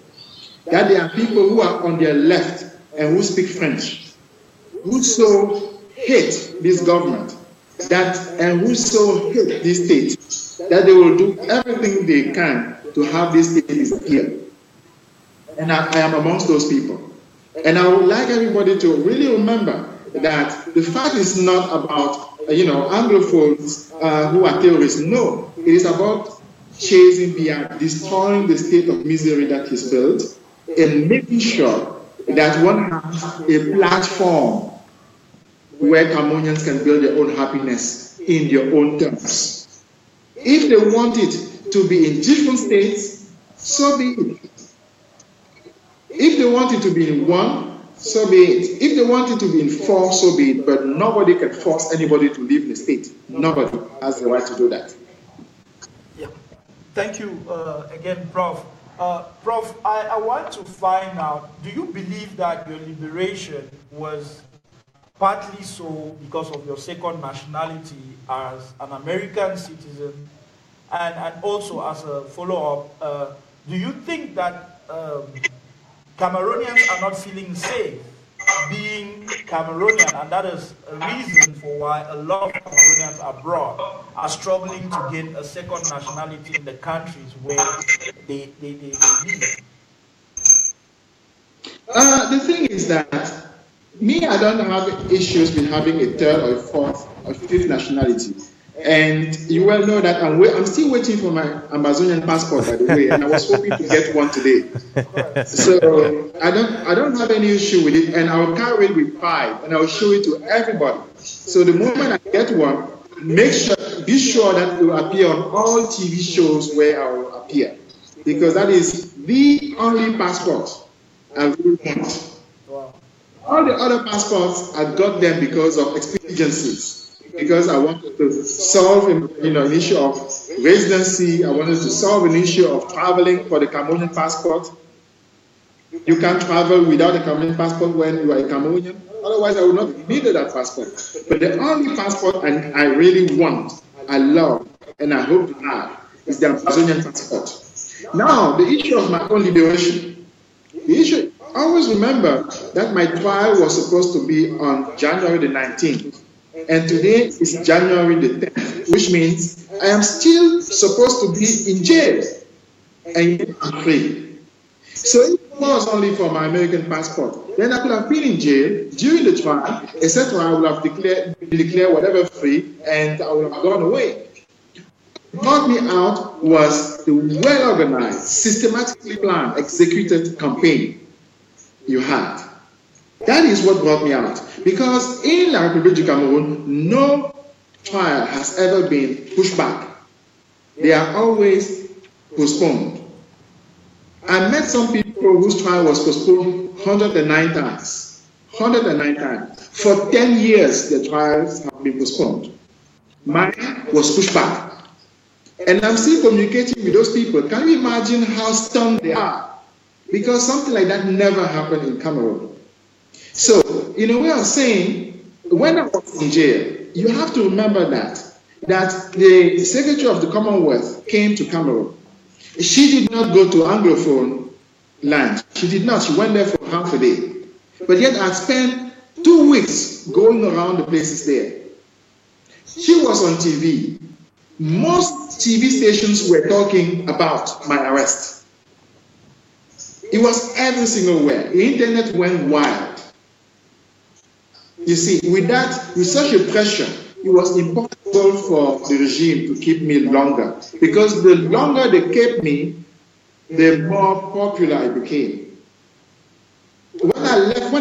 that there are people who are on their left and who speak French, who so hate this government, and who so hate this state, that they will do everything they can to have this state disappear. And I am amongst those people. And I would like everybody to really remember that the fight is not about, Anglophones who are terrorists. No, it is about chasing beyond, destroying the state of misery that is built, and making sure that one has a platform where Cameroonians can build their own happiness in their own terms. If they want it to be in different states, so be it. If they want it to be in one, so be it. If they want it to be in four, so be it. But nobody can force anybody to leave the state. Nobody has the right to do that. Yeah. Thank you again, Prof. Prof, I want to find out, do you believe that your liberation was partly so because of your second nationality as an American citizen, and also as a follow-up, do you think that Cameroonians are not feeling safe being Cameroonian, and that is a reason for why a lot of Cameroonians abroad are struggling to gain a second nationality in the countries where they live? The thing is that I don't have issues with having a third or a fourth or fifth nationality. And you well know that I'm still waiting for my Amazonian passport, by the way, and I was hoping to get one today. So I don't have any issue with it, and I'll carry it with pride, and I'll show it to everybody. So the moment I get one, be sure that it will appear on all TV shows where I will appear, because that is the only passport I really want. Wow. All the other passports, I got them because of expediencies. Because I wanted to solve an issue of residency. I wanted to solve an issue of traveling for the Cameroonian passport. You can't travel without a Cameroonian passport when you are a Cameroonian. Otherwise, I would not have needed that passport. But the only passport I really want, I love, and I hope to have, is the Ambazonian passport. Now, the issue of my own liberation. The issue, always remember that my trial was supposed to be on January the 19th, and today is January the 10th, which means I am still supposed to be in jail, and yet I'm free. So if it was only for my American passport, then I could have been in jail during the trial, etc. I would have declared whatever free, and I would have gone away. What brought me out was the well-organized, systematically planned, executed campaign you had. That is what brought me out. Because in La République du Cameroon, no trial has ever been pushed back. They are always postponed. I met some people whose trial was postponed 109 times. 109 times. For 10 years, the trials have been postponed. Mine was pushed back. And I'm still communicating with those people. Can you imagine how stunned they are? Because something like that never happened in Cameroon. So, in a way of saying, when I was in jail, you have to remember that the Secretary of the Commonwealth came to Cameroon. She did not go to Anglophone land. She did not. She went there for half a day. But yet I spent 2 weeks going around the places there. She was on TV. Most TV stations were talking about my arrest. It was every single where. The internet went wild. You see, with such a pressure, it was impossible for the regime to keep me longer. Because the longer they kept me, the more popular I became. When I left,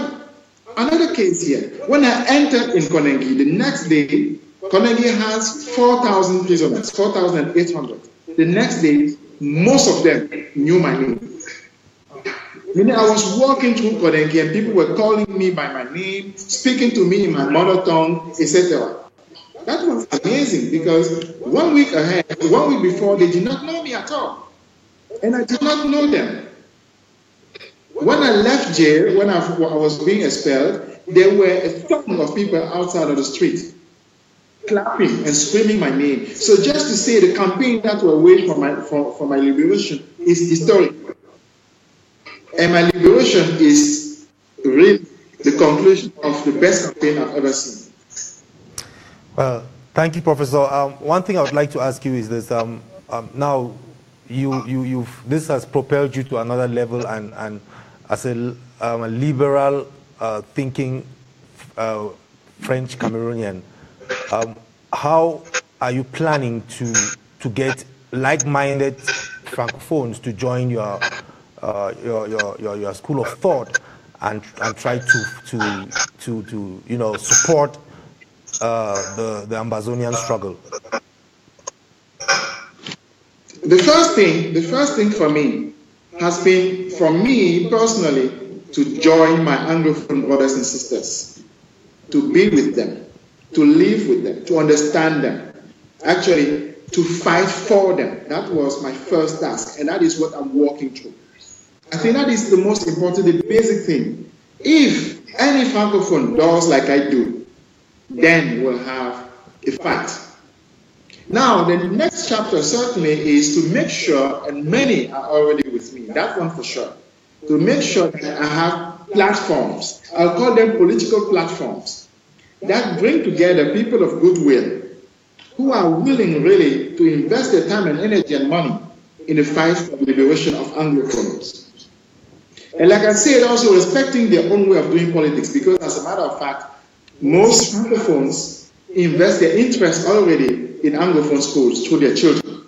another case here, when I entered in Konengi, the next day, Konengi has 4,000 prisoners, 4,800. The next day, most of them knew my name. Meaning I was walking through Konengi and people were calling me by my name, speaking to me in my mother tongue, etc. That was amazing because 1 week before, they did not know me at all. And I did not know them. When I left jail, when I was being expelled, there were a ton of people outside of the street clapping and screaming my name. So just to say the campaign that were waged for my liberation is historic. And my liberation is really the conclusion of the best campaign I've ever seen. Well, thank you, Professor. One thing I would like to ask you is this: now, this has propelled you to another level, and as a liberal thinking French Cameroonian, how are you planning to get like-minded francophones to join your school of thought and try to support the Ambazonian struggle? The first thing for me has been, for me personally, to join my Anglophone brothers and sisters, to be with them, to live with them, to understand them, actually to fight for them. That was my first task, and that is what I'm working through. I think that is the most important, the basic thing. If any Francophone does like I do, then we'll have a fight. Now, the next chapter certainly is to make sure, and many are already with me, that one for sure, to make sure that I have platforms, I'll call them political platforms, that bring together people of goodwill who are willing really to invest their time and energy and money in the fight for the liberation of Anglophones. And like I said, also respecting their own way of doing politics, because as a matter of fact, most Francophones invest their interest already in Anglophone schools through their children.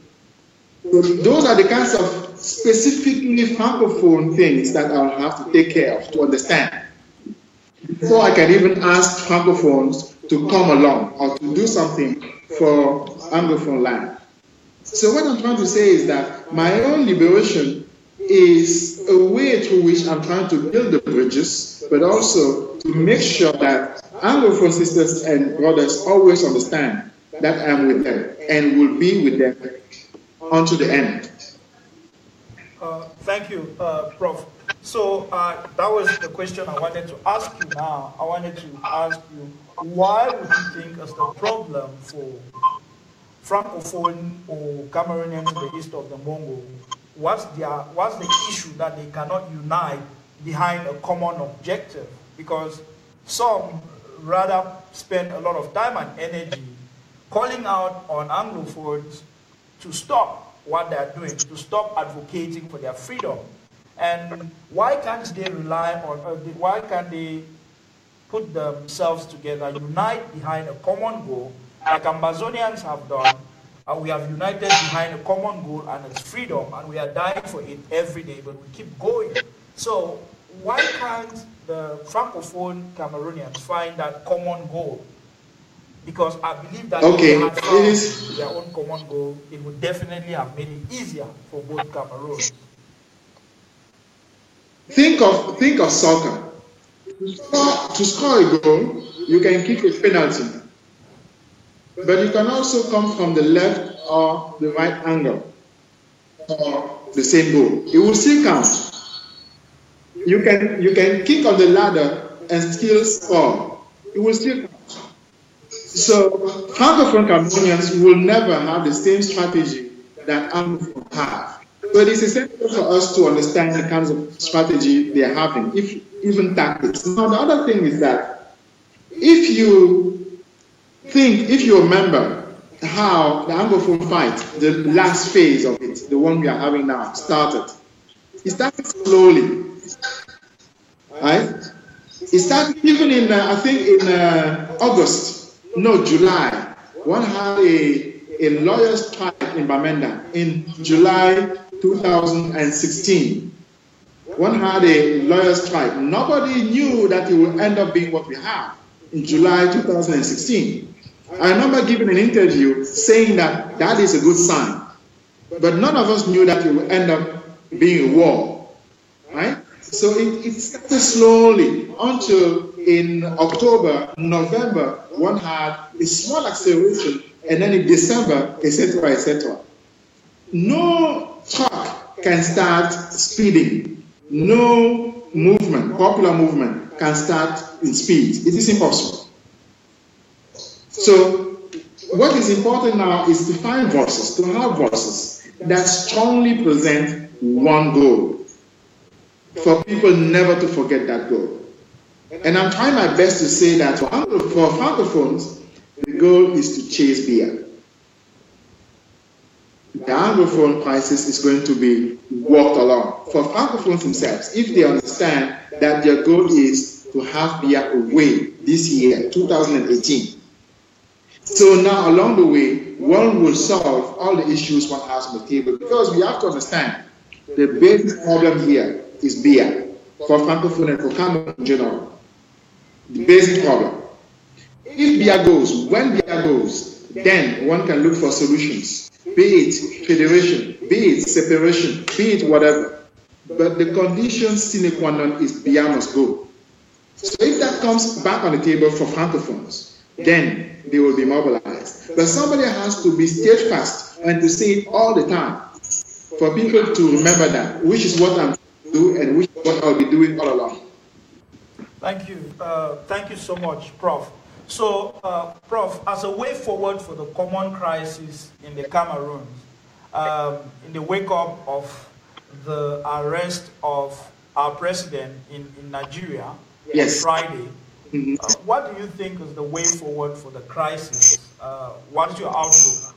So those are the kinds of specifically Francophone things that I'll have to take care of, to understand. Before I can even ask Francophones to come along or to do something for Anglophone land. So what I'm trying to say is that my own liberation is a way through which I'm trying to build the bridges, but also to make sure that Anglophone sisters and brothers always understand that I'm with them and will be with them unto the end. Thank you, Prof. So that was the question I wanted to ask you now. I wanted to ask you, why would you think is the problem Francophone or Cameroonians in the east of the Congo, what's the issue that they cannot unite behind a common objective? Because some rather spend a lot of time and energy calling out on Anglophones to stop what they're doing, to stop advocating for their freedom. And why can't they rely on, why can't they put themselves together, unite behind a common goal, like Ambazonians have done? We have united behind a common goal, and it's freedom, and we are dying for it every day, but we keep going. So why can't the Francophone Cameroonians find that common goal? Because I believe that if they had found their own common goal, it would definitely have made it easier for both Cameroons. Think of soccer. To score a goal, you can kick a penalty, but you can also come from the left or the right angle for the same goal. It will still count. You can kick on the ladder and still score. It will still count. So Francophone Cameroonians will never have the same strategy that Anglophone have. But it's essential for us to understand the kinds of strategy they are having, even tactics. Now, the other thing is that if you remember how the Anglophone fight, the last phase of it, the one we are having now, started. It started slowly, right? It started even in, I think in July. One had a lawyer's strike in Bamenda in July 2016. One had a lawyer's strike. Nobody knew that it would end up being what we have in July 2016. I remember giving an interview saying that that is a good sign. But none of us knew that it would end up being a war, right? So it started slowly until in October, November, one had a small acceleration, and then in December, etc., etc. No truck can start speeding. No movement, popular movement, can start in speed. It is impossible. So what is important now is to find voices, to have voices that strongly present one goal, for people never to forget that goal. And I'm trying my best to say that for Francophones, the goal is to chase beer. The Anglophone crisis is going to be walked along. For Francophones themselves, if they understand that their goal is to have beer away this year, 2018. So now along the way, one will solve all the issues one has on the table, because we have to understand the basic problem here is beer, for Francophone and for Cameroon in general. The basic problem. If beer goes, when beer goes, then one can look for solutions, be it federation, be it separation, be it whatever. But the condition sine qua non is beer must go. So if that comes back on the table for Francophones, then they will be mobilized. But somebody has to be steadfast and to say it all the time for people to remember that, which is what I'm doing and which is what I'll be doing all along. Thank you. Thank you so much, Prof. So, Prof, as a way forward for the common crisis in the Cameroons, in the wake-up of the arrest of our president in Nigeria on Friday, what do you think is the way forward for the crisis? What is your outlook?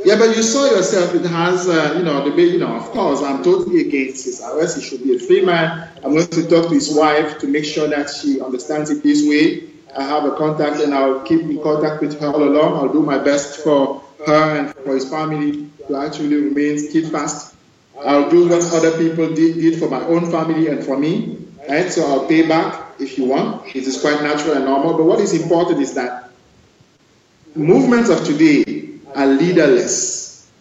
Yeah, but you saw yourself, it has, of course, I'm totally against his arrest. He should be a free man. I'm going to talk to his wife to make sure that she understands it this way. I have a contact, and I'll keep in contact with her all along. I'll do my best for her and for his family to actually remain steadfast. I'll do what other people did for my own family and for me, right? So I'll pay back if you want. It is quite natural and normal. But what is important is that movements of today are leaderless.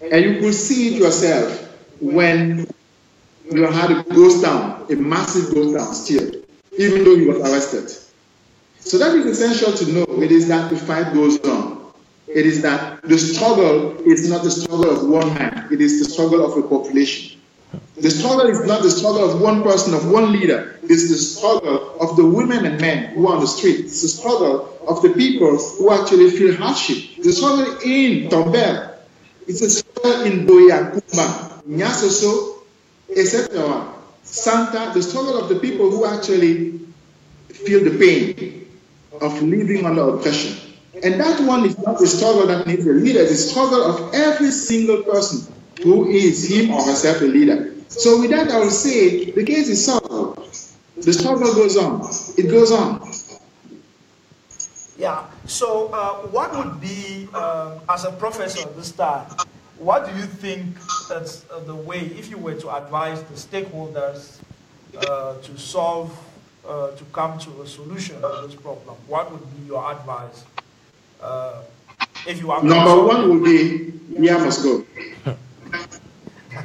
And you could see it yourself when you had a ghost town, a massive ghost town still, even though he was arrested. So that is essential to know. It is that the fight goes on. It is that the struggle is not the struggle of one man. It is the struggle of a population. The struggle is not the struggle of one person, of one leader. It's the struggle of the women and men who are on the street. It's the struggle of the people who actually feel hardship. It's the struggle in Tombel. It's the struggle in Boya, Kumba, Nyasoso, etc. Santa, the struggle of the people who actually feel the pain of living under oppression. And that one is not the struggle that needs a leader. It's the struggle of every single person who is him or herself a leader. So with that, I will say the case is solved. The struggle goes on. It goes on. Yeah. So what would be, as a professor this time, what do you think that's the way, if you were to advise the stakeholders to solve, to come to a solution to this problem, what would be your advice? If you are Number one would be, BIA must go.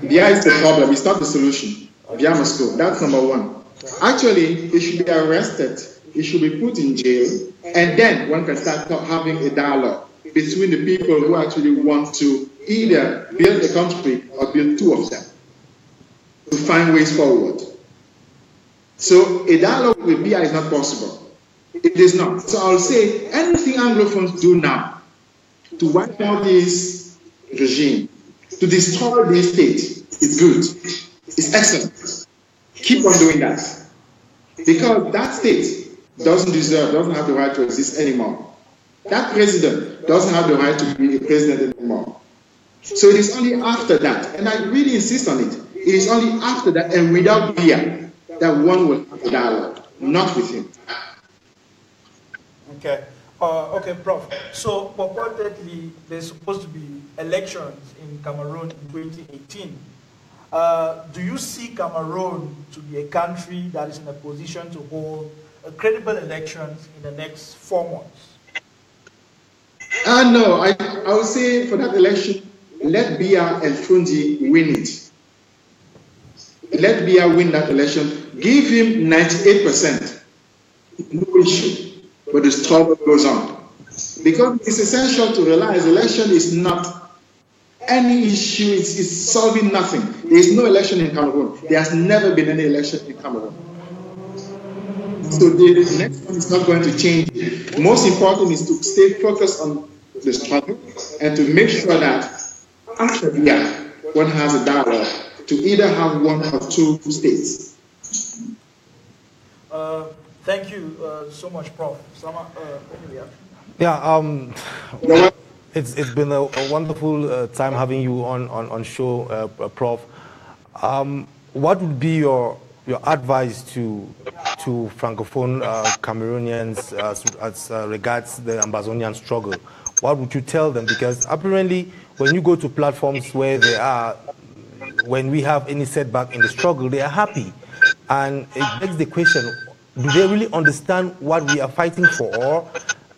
BIA is the problem, it's not the solution. BIA must go. That's number one. Actually, it should be arrested, it should be put in jail, and then one can start having a dialogue between the people who actually want to either build a country or build two of them to find ways forward. So a dialogue with BIA is not possible. It is not. So I'll say anything Anglophones do now to wipe out this regime, to destroy this state, is good. It's excellent. Keep on doing that. Because that state doesn't have the right to exist anymore. That president doesn't have the right to be a president anymore. So it is only after that, and I really insist on it, it is only after that and without BIA that one will have a dialogue, not with him. Okay. Okay, Prof. So purportedly, there's supposed to be elections in Cameroon in 2018. Do you see Cameroon to be a country that is in a position to hold credible elections in the next 4 months? No, I would say for that election, let BIA and Fundi win it. Let BIA win that election. Give him 98%. No issue. But the struggle goes on. Because it's essential to realize election is not any issue, it's solving nothing. There is no election in Cameroon. There has never been any election in Cameroon. So the next one is not going to change. Most important is to stay focused on the struggle and to make sure that after BIA, one has a dialogue to either have one or two states. Thank you so much, Prof. It's been a wonderful time having you on show, Prof. What would be your advice to Francophone Cameroonians as regards the Ambazonian struggle? What would you tell them? Because apparently, when you go to platforms where they are, when we have any setback in the struggle, they are happy, and it begs the question: do they really understand what we are fighting for, or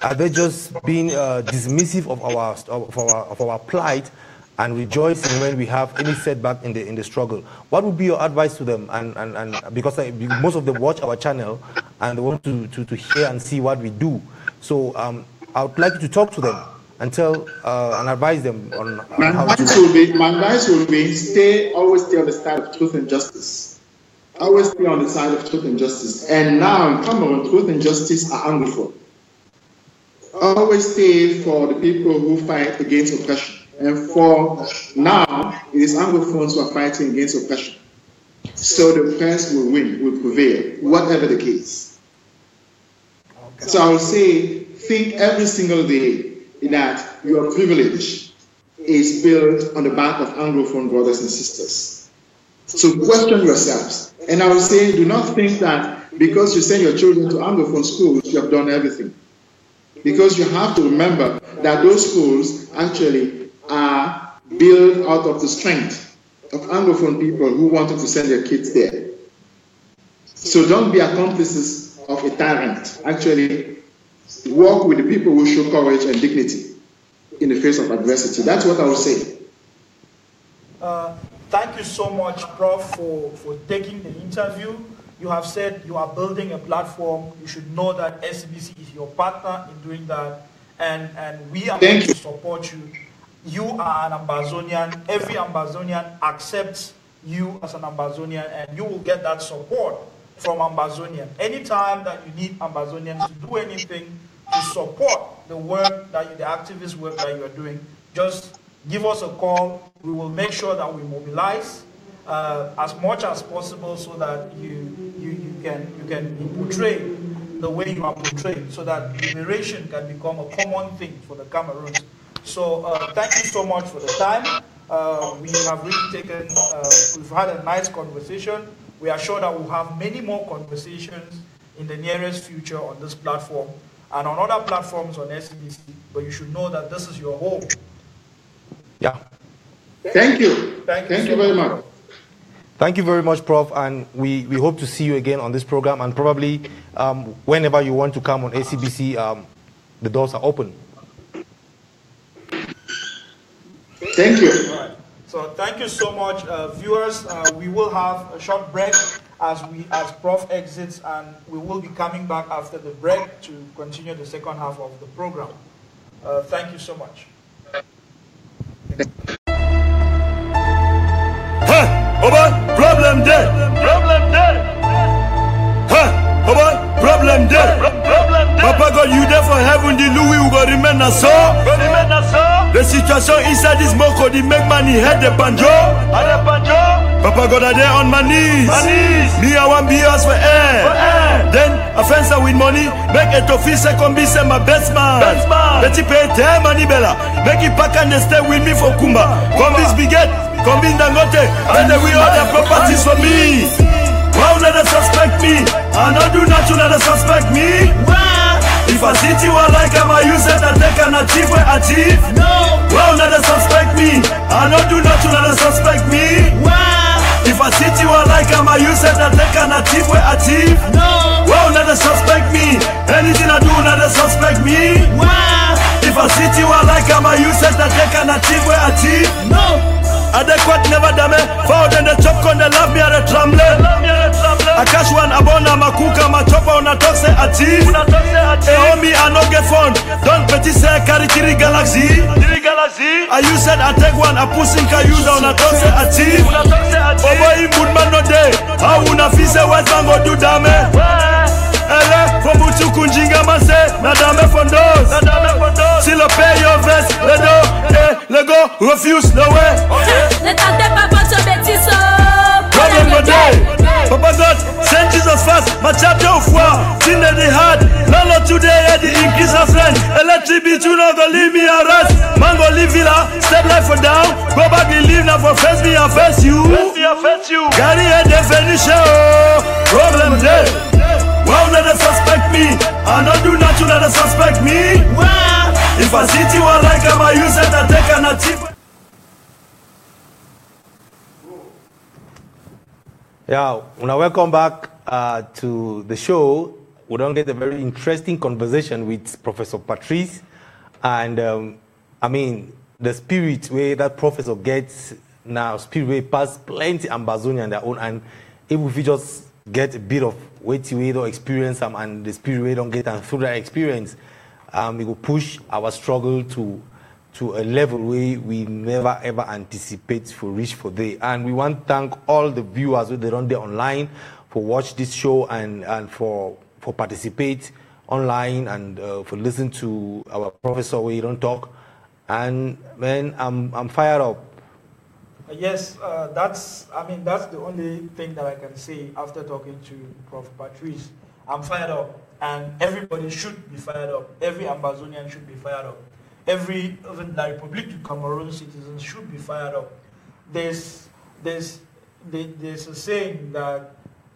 are they just being dismissive of our plight and rejoicing when we have any setback in the struggle? What would be your advice to them? And because most of them watch our channel and they want to hear and see what we do, so I would like you to talk to them and tell and advise them on how to. My advice will be always stay on the side of truth and justice. Always stay on the side of truth and justice. And now in Cameroon, truth and justice are Anglophone. Always stay for the people who fight against oppression. And for now, it is Anglophones who are fighting against oppression. So the press will win, will prevail, whatever the case. Okay. So I will say, think every single day that your privilege is built on the back of Anglophone brothers and sisters. So question yourselves. And I will say, do not think that because you send your children to Anglophone schools, you have done everything. Because you have to remember that those schools actually are built out of the strength of Anglophone people who wanted to send their kids there. So don't be accomplices of a tyrant. Actually, work with the people who show courage and dignity in the face of adversity. That's what I would say. Thank you so much, Prof, for taking the interview. You have said you are building a platform. You should know that SCBC is your partner in doing that. And we are going to support you. You are an Ambazonian. Every Ambazonian accepts you as an Ambazonian, and you will get that support from Ambazonian. Anytime that you need Ambazonians to do anything to support the work that the activist work that you are doing, just give us a call. We will make sure that we mobilize as much as possible so that you can be portrayed the way you are portrayed, so that liberation can become a common thing for the Cameroons. So thank you so much for the time. We have really taken, we've had a nice conversation. We are sure that we'll have many more conversations in the nearest future on this platform and on other platforms on SCBC, but you should know that this is your home. Yeah. Thank you. Thank you so very much. Thank you very much, Prof. And we hope to see you again on this program. And probably whenever you want to come on SCBC, the doors are open. Thank you. All right. So thank you so much, viewers. We will have a short break as Prof exits, and we will be coming back after the break to continue the second half of the program. Thank you so much. Problem there. Problem there. Problem there. Papa God, you there for heaven, the Louis who go remain a so. The situation inside this moko, the make money head the banjo. Papa God, I there on my knees. Me, I want be us for air. Then a fencer with money, make it office second be say my best man. Let you pay 10 money bella. Make it pack and they stay with me for Kumba. Come this bigot, come in Dangote, and then we all the properties for me. Wow, let them suspect me. I not do not to let them suspect me. If I see you like I'm a user that they can achieve what achieve. No. Wow, let them suspect me. I not do not to let them suspect me. If I see you like I'm a user that they can achieve what achieve. No. Wow, let them suspect me. Anything I do, let them suspect me. If I see you like I'm a user that they can achieve what achieve. No. Adequate never dame. Found in the chop con they love me at the tramle. I cash one abona makuka ma chopper on a talk say achieve. Hey me I no get fun. Don't petty say carry kiri galaxy. I you said I take one I push in use on a talk say achieve. Over in good man no day. How una fi say white man go do dame. Ele from Buchu Kunjinga man say na dame fondos. Si le pay your vest, le do, le go, refuse no way. Ne tentez pas votre bêtise. Problem no day. Papa God, send Jesus fast, my chapter of war. Sin that they had, Lolo today at the increase of friend. Electricity, you know, go leave me a rest. Man go leave villa, step life for down. Go back and leave now for face me and face you. Carry a definition. Problem day. Wow, let them suspect me. I don't do not to let them suspect me. If I see you like I'm a user that they can achieve. Yeah, welcome back to the show. We don't get a very interesting conversation with Professor Patrice, and I mean the spirit where that professor gets now, spirit way past plenty Ambazonian their own, and if we just get a bit of weighty way or experience and the spirit way don't get and through that experience, we will push our struggle to a level where we never ever anticipate for reach for day. And we want to thank all the viewers who they run there online for watch this show and for participate online and for listen to our professor where he don't talk. And man, I'm fired up. Yes, that's the only thing that I can say after talking to Prof Patrice. I'm fired up, and everybody should be fired up. Every Ambazonian should be fired up. Even the Republic of Cameroon citizens should be fired up. There's a saying that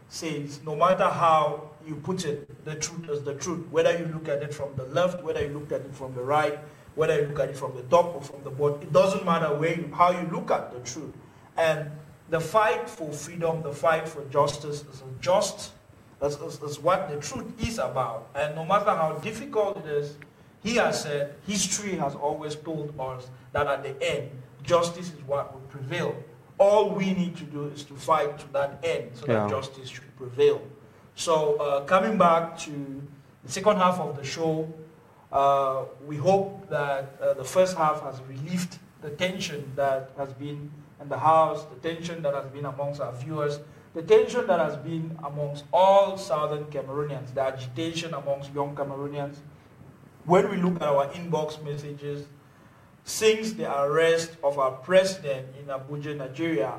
says, no matter how you put it, the truth is the truth. Whether you look at it from the left, whether you look at it from the right, whether you look at it from the top or from the bottom, it doesn't matter how you look at the truth. And the fight for freedom, the fight for justice is what the truth is about. And no matter how difficult it is, he has said, history has always told us that at the end, justice is what will prevail. All we need to do is to fight to that end so that justice should prevail. So coming back to the second half of the show, we hope that the first half has relieved the tension that has been in the house, the tension that has been amongst our viewers, the tension that has been amongst all southern Cameroonians, the agitation amongst young Cameroonians. When we look at our inbox messages, since the arrest of our president in Abuja, Nigeria,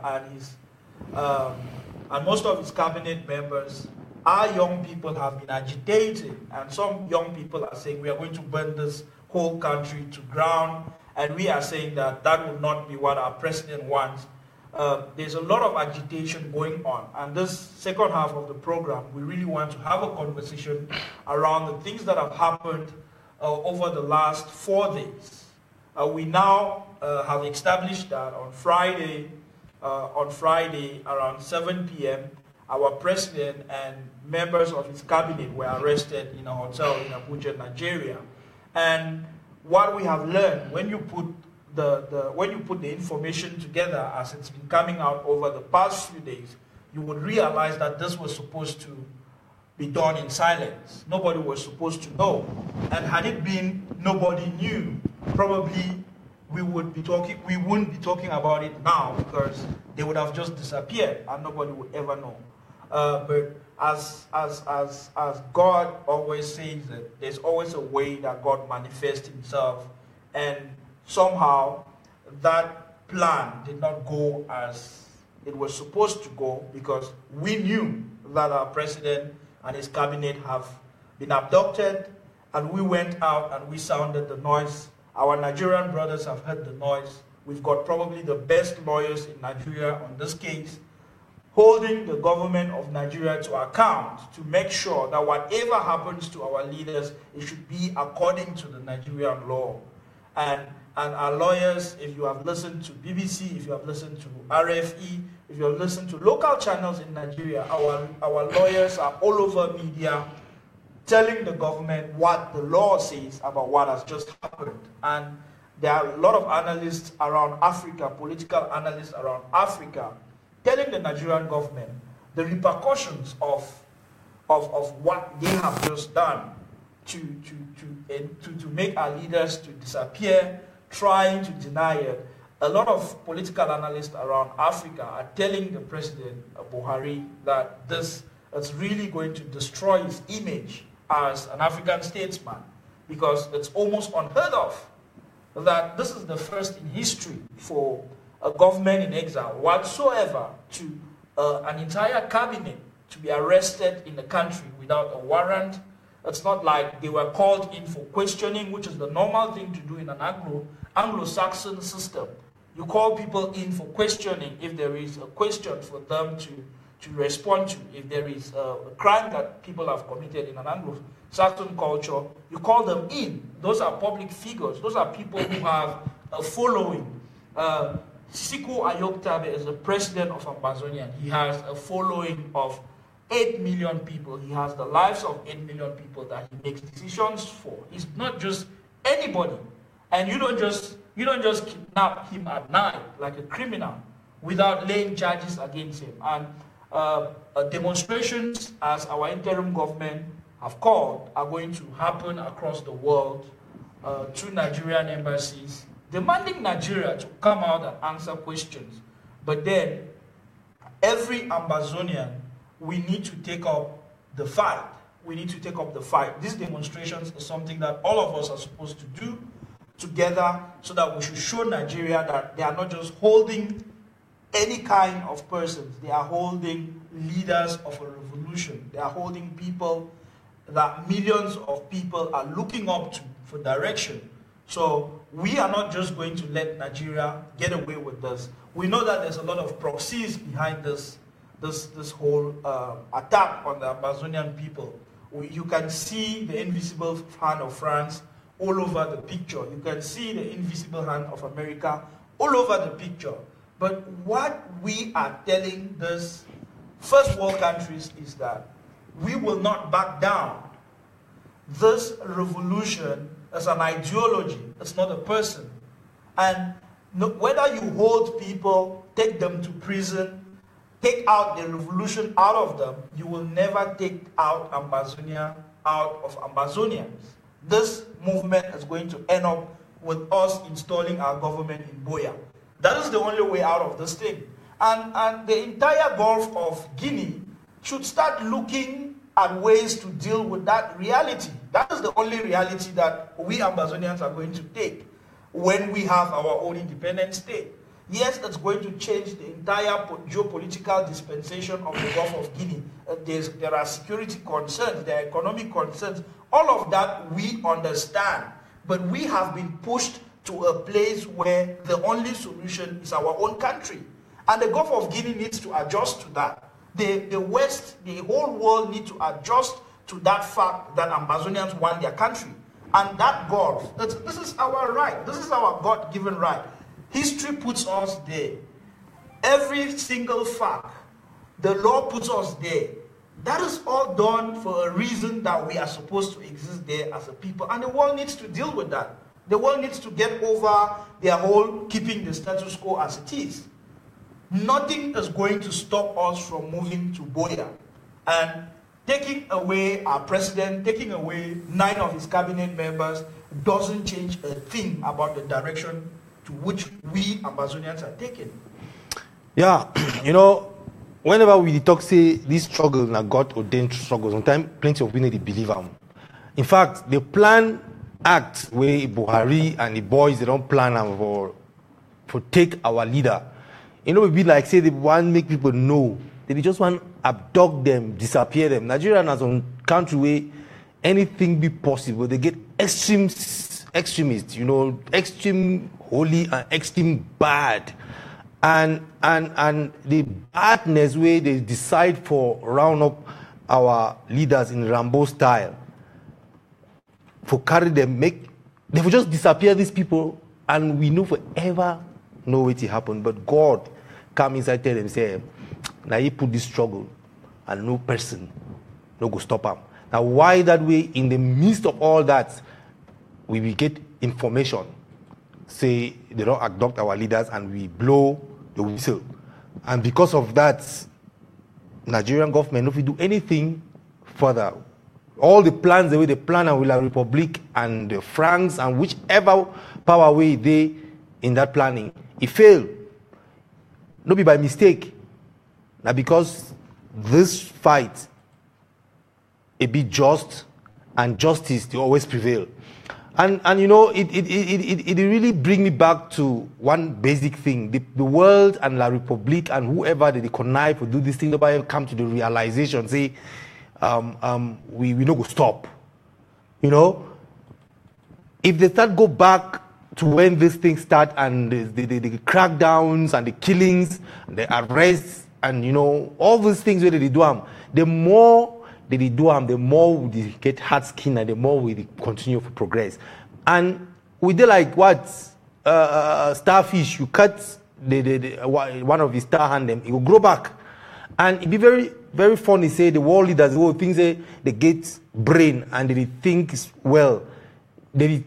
and most of his cabinet members, our young people have been agitating, and some young people are saying we are going to burn this whole country to ground, and we are saying that that will not be what our president wants. There's a lot of agitation going on, and this second half of the program, we really want to have a conversation around the things that have happened over the last 4 days. We now have established that on Friday around 7 p.m., our president and members of his cabinet were arrested in a hotel in Abuja, Nigeria. And what we have learned, when you put the information together as it's been coming out over the past few days, you would realize that this was supposed to be done in silence. Nobody was supposed to know. And had it been nobody knew, probably we wouldn't be talking about it now, because they would have just disappeared and nobody would ever know. But as God always says, that there's always a way that God manifests himself, and somehow that plan did not go as it was supposed to go, because we knew that our president and his cabinet have been abducted, and we went out and we sounded the noise. Our Nigerian brothers have heard the noise. We've got probably the best lawyers in Nigeria on this case, holding the government of Nigeria to account to make sure that whatever happens to our leaders, it should be according to the Nigerian law. And our lawyers, if you have listened to BBC, if you have listened to RFE, if you have listened to local channels in Nigeria, our lawyers are all over media telling the government what the law says about what has just happened. And there are a lot of analysts around Africa, political analysts around Africa, telling the Nigerian government the repercussions of what they have just done to make our leaders to disappear, trying to deny it. A lot of political analysts around Africa are telling the President Buhari that this is really going to destroy his image as an African statesman, because it's almost unheard of that this is the first in history for a government in exile whatsoever to an entire cabinet to be arrested in the country without a warrant. It's not like they were called in for questioning, which is the normal thing to do in an Anglo-Saxon system. You call people in for questioning if there is a question for them to respond to. If there is a crime that people have committed in an Anglo-Saxon culture, you call them in. Those are public figures. Those are people who have a following. Siku Ayoktabe is the president of Ambazonia. He has a following of 8 million people. He has the lives of 8 million people that he makes decisions for. He's not just anybody. And you don't just kidnap him at night like a criminal without laying charges against him. And demonstrations, as our interim government have called, are going to happen across the world through Nigerian embassies, demanding Nigeria to come out and answer questions. But then, every Ambazonian, we need to take up the fight. We need to take up the fight. These demonstrations are something that all of us are supposed to do together, so that we should show Nigeria that they are not just holding any kind of persons. They are holding leaders of a revolution. They are holding people that millions of people are looking up to for direction. So we are not just going to let Nigeria get away with this. We know that there's a lot of proxies behind this whole attack on the Amazonian people. You can see the invisible hand of France all over the picture. You can see the invisible hand of America all over the picture. But what we are telling these first world countries is that we will not back down. This revolution is an ideology. It's not a person. And whether you hold people, take them to prison, take out the revolution out of them, you will never take out Ambazonia out of Ambazonians. This movement is going to end up with us installing our government in Boya. That is the only way out of this thing. And the entire Gulf of Guinea should start looking at ways to deal with that reality. That is the only reality that we Ambazonians are going to take when we have our own independent state. Yes, it's going to change the entire geopolitical dispensation of the Gulf of Guinea. There are security concerns, there are economic concerns. All of that we understand. But we have been pushed to a place where the only solution is our own country. And the Gulf of Guinea needs to adjust to that. The West, the whole world needs to adjust to that fact that Ambazonians want their country. And that Gulf, this is our right. This is our God-given right. History puts us there. Every single fact, the law puts us there. That is all done for a reason that we are supposed to exist there as a people. And the world needs to deal with that. The world needs to get over their whole keeping the status quo as it is. Nothing is going to stop us from moving to Boya. And taking away our president, taking away 9 of his cabinet members, doesn't change a thing about the direction to which we Ambazonians are taking. Yeah, you know, whenever we talk, say, this struggle, na God ordained struggle, sometimes plenty of people believe them. In fact, the plan act where Buhari and the boys, they don't plan for take our leader. You know, we be like, say, they want to make people know. They just want to abduct them, disappear them. Nigeria is a country where anything be possible. They get extremists, you know, extreme holy and extreme bad. And the badness where they decide for round up our leaders in Rambo style, for carry them, they will just disappear these people, and we know forever know what will happen. But God come inside, tell them, say, now you put this struggle, and no person no go stop them. Now why that way? In the midst of all that, we will get information, say they don't abduct our leaders, and we blow the whistle. And because of that, Nigerian government not do anything further. All the plans, the way they plan and will have Republic and the Franks and whichever power way they in that planning, it failed. Not be by mistake. Now because this fight, it be just, and justice to always prevail. And you know, it really bring me back to one basic thing. The world and La Republique and whoever they connive to do this thing, nobody come to the realization, say, we no go stop. You know? If they start go back to when this thing start and the crackdowns and the killings, and the arrests, and you know, all these things where they do them, the more they do them, the more we get hard skin and the more we continue to progress. And we did like what? Starfish, you cut one of the star hand, them, it will grow back. And it'd be very, very funny, say the world leaders who think say they get brain and they think well. They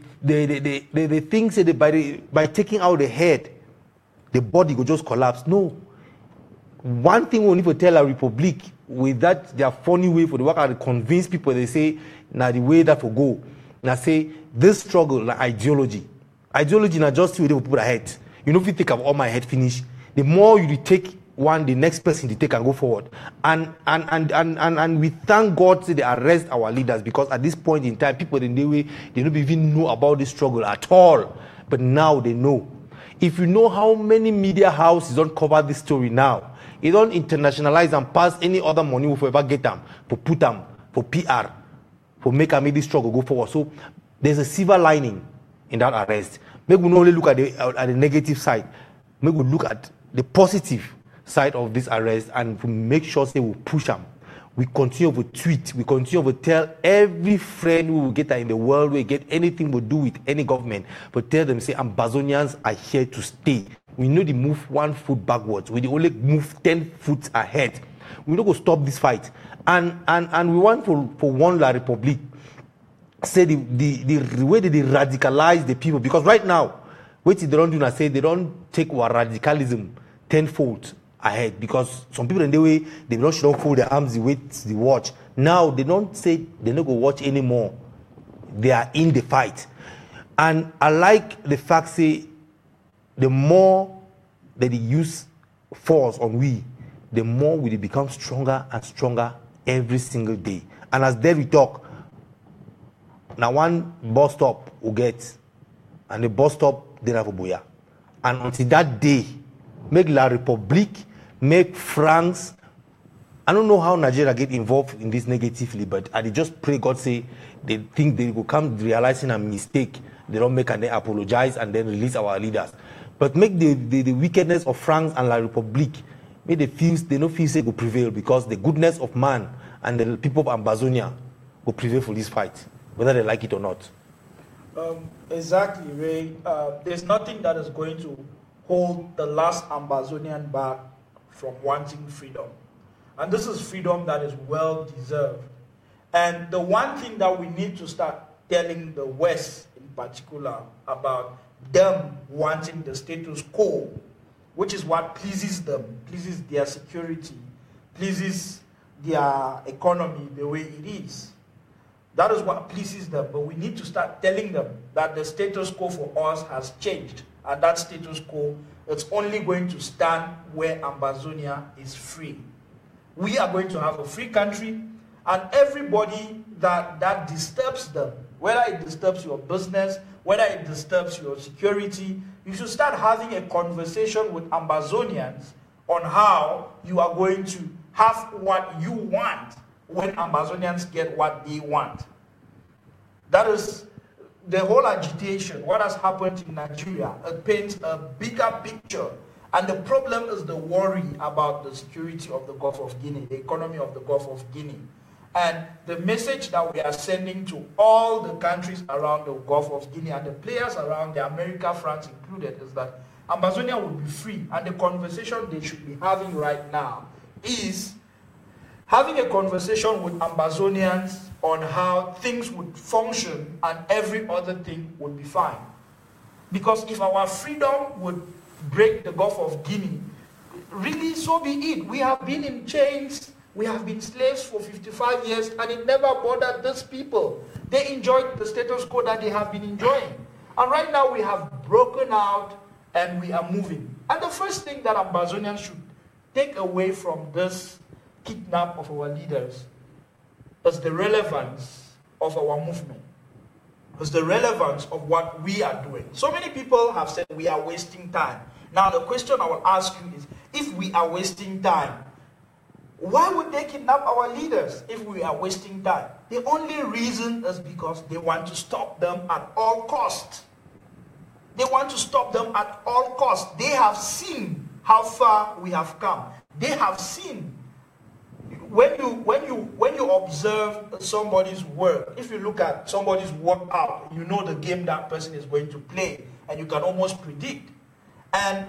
think say that by taking out the head, the body will just collapse. No. One thing we need to tell our Republic with that their funny way for the work and convince people, they say, now the way that will go. Now say this struggle, like ideology. Ideology not just the way they will put ahead. You know, if you think of all my head finish, the more you take one, the next person to take and go forward. And we thank God say they arrest our leaders, because at this point in time, people in the way they don't even know about this struggle at all. But now they know. If you know how many media houses don't cover this story now, it don't internationalize and pass any other money we ever get them, for put them, for PR, for make this struggle go forward. So there's a silver lining in that arrest. Maybe we not only look at the negative side, maybe we look at the positive side of this arrest and to make sure say we push them. We continue to tweet, we continue to tell every friend who will get in the world, we get anything to do with any government, but tell them, say, Ambazonians are here to stay. We know they move 1 foot backwards. We only move 10 foot ahead. We don't go stop this fight. And we want for one La Republique, say the way that they radicalize the people, because right now, what they don't do, I say they don't take our radicalism tenfold ahead, because some people in the way they don't fold their arms, they wait, they watch. Now they don't say they don't go watch anymore. They are in the fight. And I like the fact, say, the more that they use force on we, the more we become stronger and stronger every single day. And as there we talk, now one bus stop will get, and the bus stop then have a boya. And until that day, make La République, make France. I don't know how Nigeria get involved in this negatively, but I just pray God say they think they will come realizing a mistake. They don't make and they apologize and then release our leaders. But make the wickedness of France and La République, make they don't feel say will prevail, because the goodness of man and the people of Ambazonia will prevail for this fight, whether they like it or not. Exactly, Ray. There's nothing that is going to hold the last Ambazonian back from wanting freedom. And this is freedom that is well deserved. And the one thing that we need to start telling the West in particular about them wanting the status quo, which is what pleases them, pleases their security, pleases their economy the way it is. That is what pleases them. But we need to start telling them that the status quo for us has changed. And that status quo, it's only going to stand where Ambazonia is free. We are going to have a free country, and everybody that disturbs them, whether it disturbs your business, whether it disturbs your security, you should start having a conversation with Ambazonians on how you are going to have what you want when Ambazonians get what they want. That is the whole agitation. What has happened in Nigeria, it paints a bigger picture. And the problem is the worry about the security of the Gulf of Guinea, the economy of the Gulf of Guinea. And the message that we are sending to all the countries around the Gulf of Guinea and the players around the America, France included, is that Ambazonia will be free. And the conversation they should be having right now is having a conversation with Ambazonians on how things would function and every other thing would be fine. Because if our freedom would break the Gulf of Guinea, really, so be it. We have been in chains, we have been slaves for 55 years, and it never bothered these people. They enjoyed the status quo that they have been enjoying. And right now we have broken out and we are moving. And the first thing that Ambazonians should take away from this kidnap of our leaders is the relevance of our movement. Is the relevance of what we are doing. So many people have said we are wasting time. Now the question I will ask you is, if we are wasting time, why would they kidnap our leaders if we are wasting time? The only reason is because they want to stop them at all costs. They want to stop them at all costs. They have seen how far we have come. They have seen. When you observe somebody's work, if you look at somebody's workout, you know the game that person is going to play, and you can almost predict. And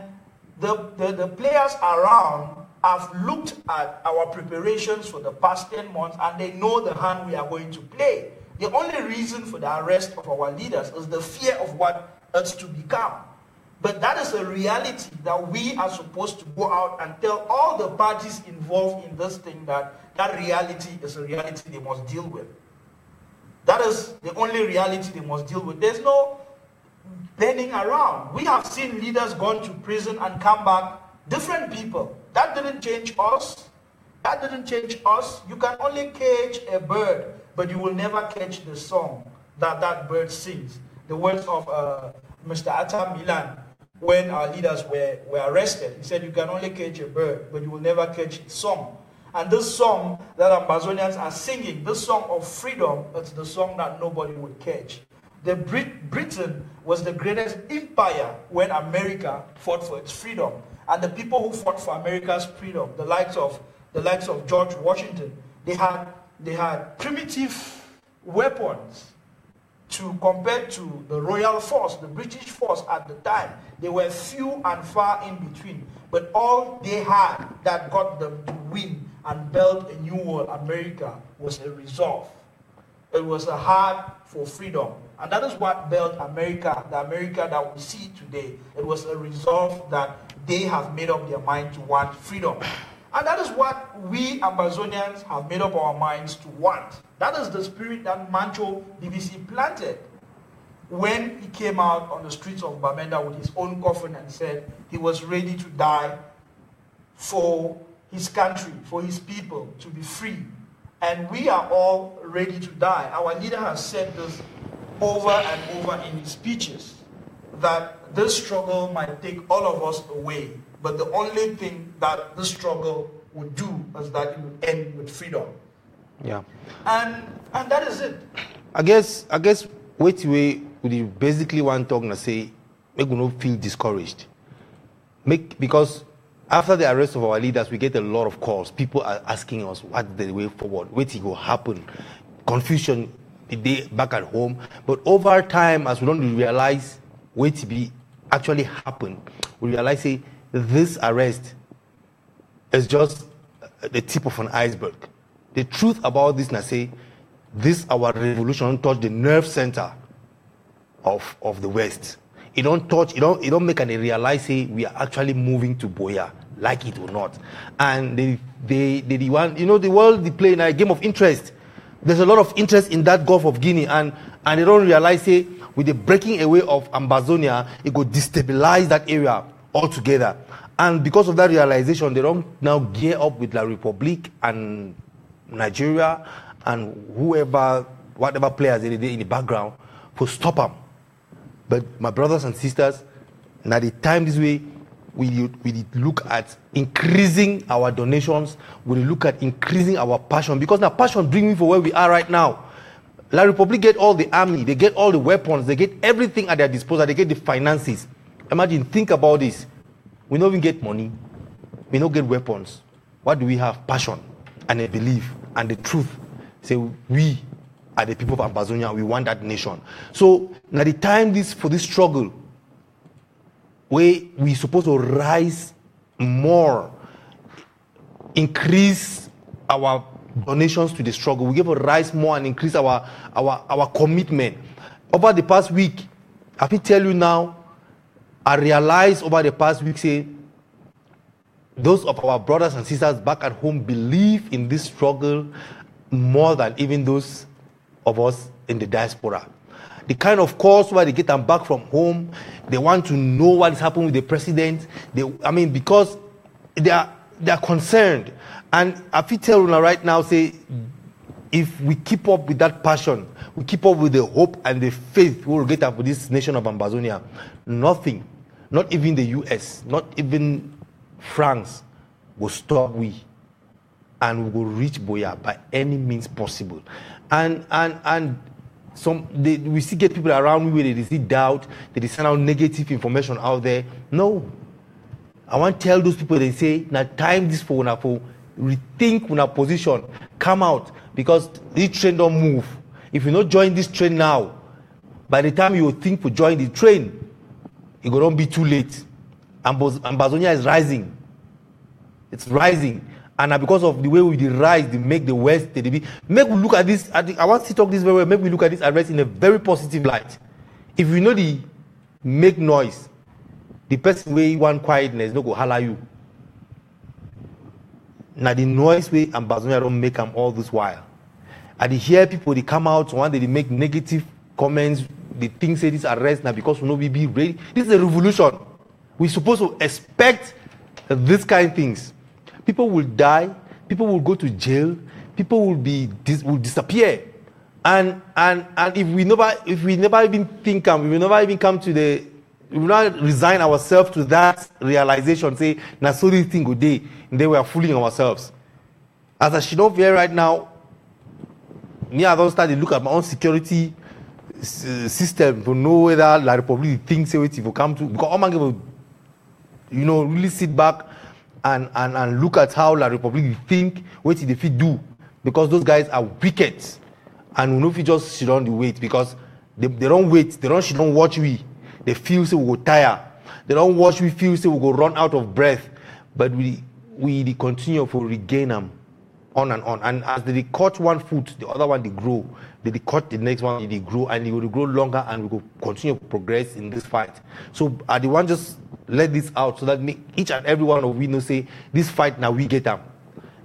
the players around have looked at our preparations for the past 10 months, and they know the hand we are going to play. The only reason for the arrest of our leaders is the fear of what it's to become. But that is a reality that we are supposed to go out and tell all the parties involved in this thing that that reality is a reality they must deal with. That is the only reality they must deal with. There's no bending around. We have seen leaders gone to prison and come back, different people. That didn't change us. That didn't change us. You can only cage a bird, but you will never catch the song that that bird sings. The words of Mr. Atta Milan, when our leaders were arrested, he said, you can only cage a bird, but you will never catch its song. And this song that Ambazonians are singing, this song of freedom, it's the song that nobody would catch. Britain was the greatest empire when America fought for its freedom. And the people who fought for America's freedom, the likes of George Washington, they had primitive weapons to compare to the royal force, the British force at the time. They were few and far in between. But all they had that got them to win and build a new world, America, was a resolve. It was a heart for freedom. And that is what built America, the America that we see today. It was a resolve that they have made up their mind to want freedom. And that is what we Ambazonians have made up our minds to want. That is the spirit that Mancho BBC planted. when he came out on the streets of Bamenda with his own coffin and said he was ready to die for his country, for his people, to be free. And we are all ready to die. Our leader has said this over and over in his speeches, that this struggle might take all of us away, but the only thing that this struggle would do is that it would end with freedom. Yeah. And that is it. I guess what we basically want to say, make we not feel discouraged. Because after the arrest of our leaders, we get a lot of calls. People are asking us what's the way forward, what will happen, confusion the day back at home. But over time, as we don't realize what to be actually happen, we realize say this arrest is just the tip of an iceberg. The truth about this, I say, this our revolution touch the nerve center of the West. It don't make any realize say we are actually moving to Boya, like it or not. And they want, the world they play in a game of interest. There's a lot of interest in that Gulf of Guinea, and they don't realize say with the breaking away of Ambazonia, it could destabilize that area altogether. And because of that realization, they don't now gear up with La Republique and Nigeria and whatever players they in the background to stop them. But my brothers and sisters, now the time this way, we look at increasing our donations, we look at increasing our passion, because now passion brings me for where we are right now. La Republique get all the army, they get all the weapons, they get everything at their disposal, they get the finances. Imagine, think about this. We don't even get money, we don't get weapons. What do we have? Passion and a belief and the truth. Say we are the people of Ambazonia, we want that nation. So now the time for this struggle, where we supposed to rise more, increase our donations to the struggle. We give a rise more and increase our commitment. Over the past week, I can tell you now, I realized over the past week, say, those of our brothers and sisters back at home believe in this struggle more than even those of us in the diaspora. The kind of calls where they get them back from home, they want to know what is happening with the president. Because they are concerned. And I feel tell you right now, say, if we keep up with that passion, we keep up with the hope and the faith we will get up with this nation of Ambazonia, nothing, not even the US, not even France, will stop we. And we will reach Boya by any means possible. And we still get people around me where they see doubt, they send out negative information out there. No. I want to tell those people, they say, now time this for rethink una position, come out, because this train don't move. If you not join this train now, by the time you think to join the train, it will not be too late. Ambazonia is rising. It's rising. And because of the way we rise, they make the West, make we look at this, I want to talk this very well, make we look at this arrest in a very positive light. If we know the make noise, the person way want quietness, no go holler you. Now the noise way Ambazonia don't make them all this while. And they hear people, they come out, one they make negative comments, they think say this arrest now because we know we be ready. This is a revolution. We're supposed to expect this kind of things. People will die, people will go to jail, people will disappear. And if we never even think, we will never even come to we will not resign ourselves to that realization, say, na so this thing go day, and then we are fooling ourselves. As I should not here right now, me I don't start to look at my own security system to know whether La Republique thinks it will come to, because all man will, really sit back and look at how La Republique think, what did they do, because those guys are wicked, and we know if you just sit on the wait, because they don't wait, they don't watch we, they feel say we go tire, they don't watch we feel say we go run out of breath, but we continue to regain them on and on, and as they cut one foot, the other one they grow, they cut the next one, they grow, and they will grow longer, and we will continue to progress in this fight. So I the one just let this out so that each and every one of we know say this fight now we get them.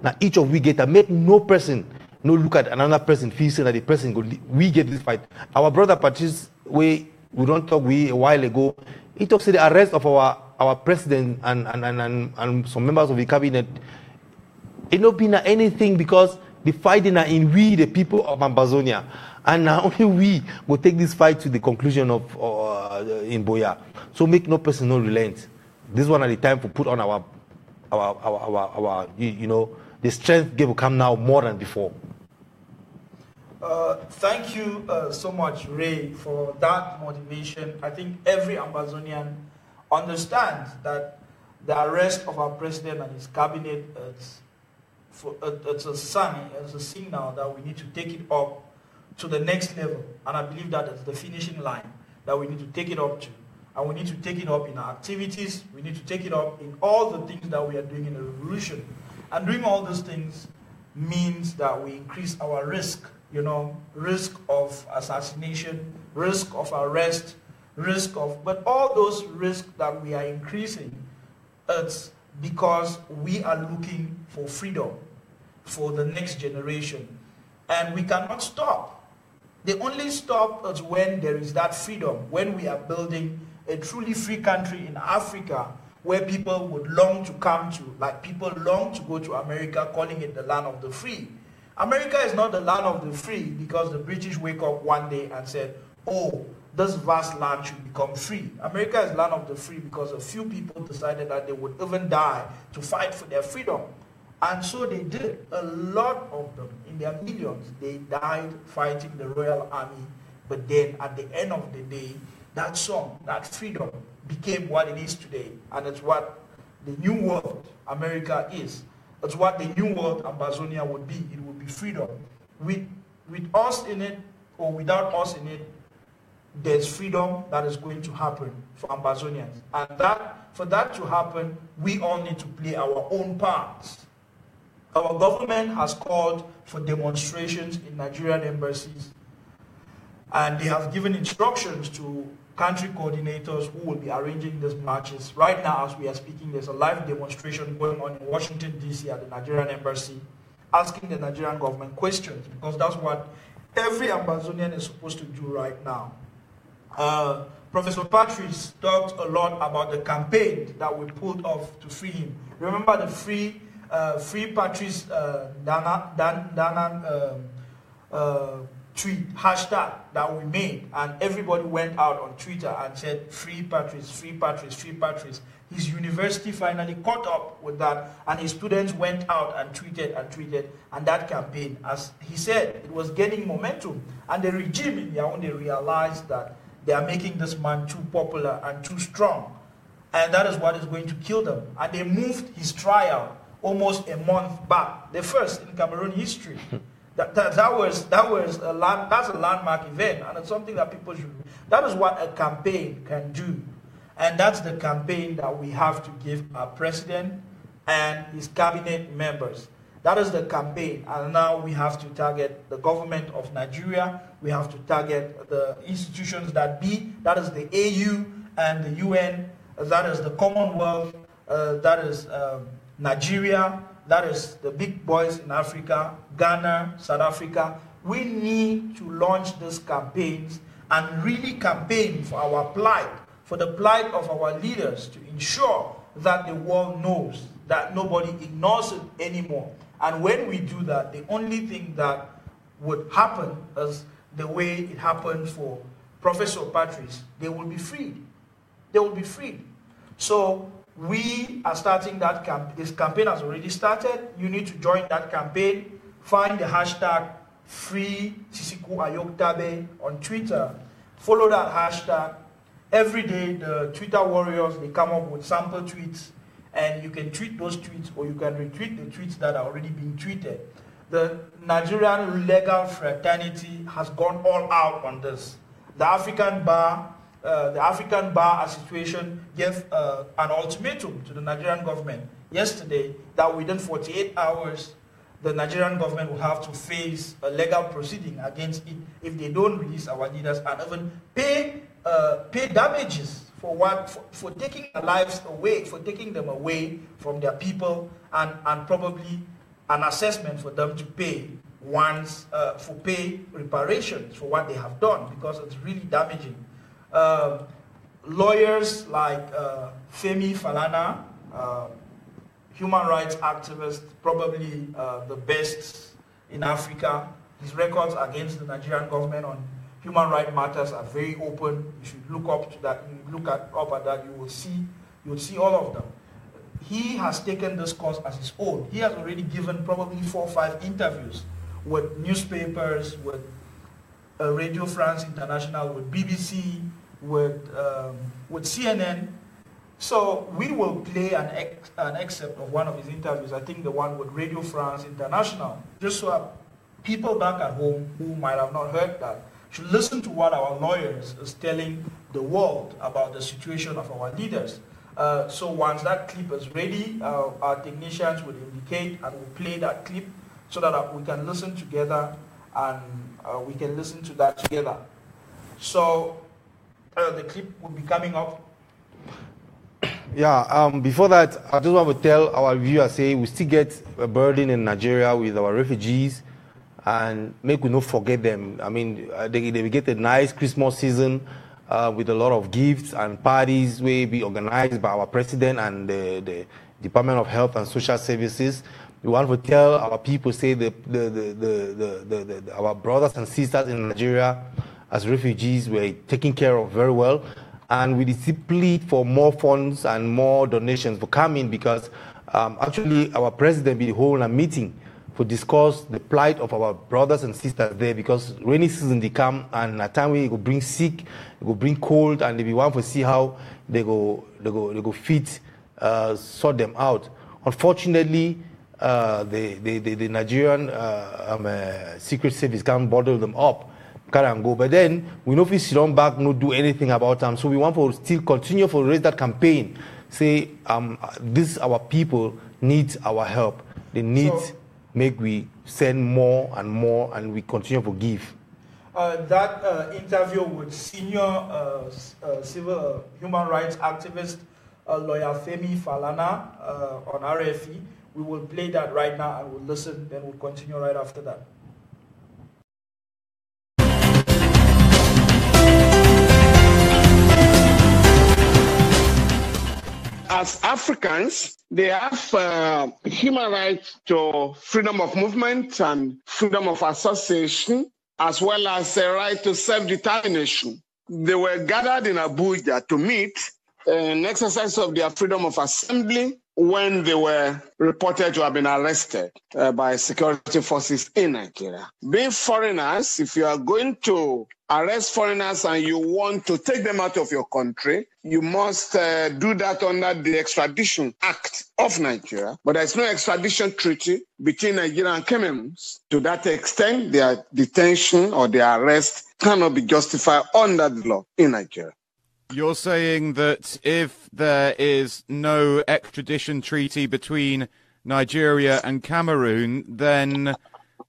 Now each of we get them. Make no person no look at another person feel say that the person go we get this fight. Our brother Patrice, we we don't talk a while ago. He talks to the arrest of our president and some members of the cabinet. It not been anything because the fighting are in we, the people of Ambazonia. And now only we will take this fight to the conclusion of in Boya. So make no person no relent. This one at the time to put on our the strength will come now more than before. Thank you so much, Ray, for that motivation. I think every Ambazonian understands that the arrest of our president and his cabinet it's a sign, it's a signal that we need to take it up to the next level. And I believe that it's the finishing line that we need to take it up to. And we need to take it up in our activities. We need to take it up in all the things that we are doing in the revolution. And doing all those things means that we increase our risk, risk of assassination, risk of arrest, but all those risks that we are increasing, it's because we are looking for freedom for the next generation. And we cannot stop. The only stop is when there is that freedom, when we are building a truly free country in Africa where people would long to come to, like people long to go to America, calling it the land of the free. America is not the land of the free because the British wake up one day and said, oh, this vast land should become free. America is land of the free because a few people decided that they would even die to fight for their freedom. And so they did. A lot of them, in their millions, they died fighting the Royal Army. But then at the end of the day, that song, that freedom, became what it is today. And it's what the new world America is. It's what the new world Ambazonia would be. It would be freedom. With us in it or without us in it, there's freedom that is going to happen for Ambazonians. And for that to happen, we all need to play our own parts. Our government has called for demonstrations in Nigerian embassies, and they have given instructions to country coordinators who will be arranging these marches. Right now, as we are speaking, there's a live demonstration going on in Washington, D.C. at the Nigerian embassy, asking the Nigerian government questions, because that's what every Ambazonian is supposed to do right now. Professor Patrice talked a lot about the campaign that we pulled off to free him. Remember the Free Patrice Nganang tweet, hashtag that we made, and everybody went out on Twitter and said, free Patrice, free Patrice, free Patrice. His university finally caught up with that, and his students went out and tweeted, and that campaign, as he said, it was gaining momentum. And the regime in Yaoundé realized that they are making this man too popular and too strong, and that is what is going to kill them. And they moved his trial almost a month back, the first in Cameroon history. That's a landmark event, and it's something that people should. That is what a campaign can do, and that's the campaign that we have to give our president and his cabinet members. That is the campaign, and now we have to target the government of Nigeria. We have to target the institutions that is the AU and the UN. That is the Commonwealth. That is Nigeria. That is the big boys in Africa, Ghana, South Africa. We need to launch these campaigns and really campaign for our plight, for the plight of our leaders, to ensure that the world knows that nobody ignores it anymore. And when we do that, the only thing that would happen is the way it happened for Professor Patrice. They will be freed. They will be freed. So we are starting that campaign. This campaign has already started. You need to join that campaign. Find the hashtag FreeTisiku on Twitter. Follow that hashtag. Every day, the Twitter warriors, they come up with sample tweets, and you can tweet those tweets, or you can retweet the tweets that are already being tweeted. The Nigerian legal fraternity has gone all out on this. The African Bar Association gave an ultimatum to the Nigerian government yesterday that within 48 hours, the Nigerian government will have to face a legal proceeding against it if they don't release our leaders, and even pay damages for taking their lives away, for taking them away from their people, and probably an assessment for them to pay reparations for what they have done, because it's really damaging. Lawyers like Femi Falana, human rights activist, probably the best in Africa. His records against the Nigerian government on human rights matters are very open. You should look up to that. You look up at that. You will see all of them. He has taken this cause as his own. He has already given probably 4 or 5 interviews with newspapers, with Radio France International, with BBC, with CNN. So we will play an excerpt of one of his interviews. I think the one with Radio France International, just so people back at home who might have not heard that should listen to what our lawyers is telling the world about the situation of our leaders. So once that clip is ready, our technicians will indicate and will play that clip so that we can listen together and we can listen to that together. So the clip will be coming up. Yeah, before that, I just want to tell our viewers, say we still get a burden in Nigeria with our refugees, and make we not forget them. I mean, they will get a nice Christmas season with a lot of gifts and parties will be organized by our president and the Department of Health and Social Services. We want to tell our people, say our brothers and sisters in Nigeria as refugees were taken care of very well. And we plead for more funds and more donations for coming, because actually our president will hold a meeting to discuss the plight of our brothers and sisters there, because rainy season they come and at time we go bring sick, they go bring cold, and we want to see how they go fit, sort them out. Unfortunately, the Nigerian Secret Service can't bottle them up. And go. But then we know if we sit on back, not do anything about them. So we want to still continue to raise that campaign. Say, this our people need our help. They need make we send more, and we continue to give. That interview with senior civil human rights activist lawyer Femi Falana on RFE. We will play that right now and we'll listen. Then we'll continue right after that. As Africans, they have human rights to freedom of movement and freedom of association, as well as a right to self-determination. They were gathered in Abuja to meet in exercise of their freedom of assembly when they were reported to have been arrested by security forces in Nigeria. Being foreigners, if you are going to arrest foreigners and you want to take them out of your country, you must do that under the Extradition Act of Nigeria. But there's no extradition treaty between Nigeria and Cameroon. To that extent, their detention or their arrest cannot be justified under the law in Nigeria. You're saying that if there is no extradition treaty between Nigeria and Cameroon, then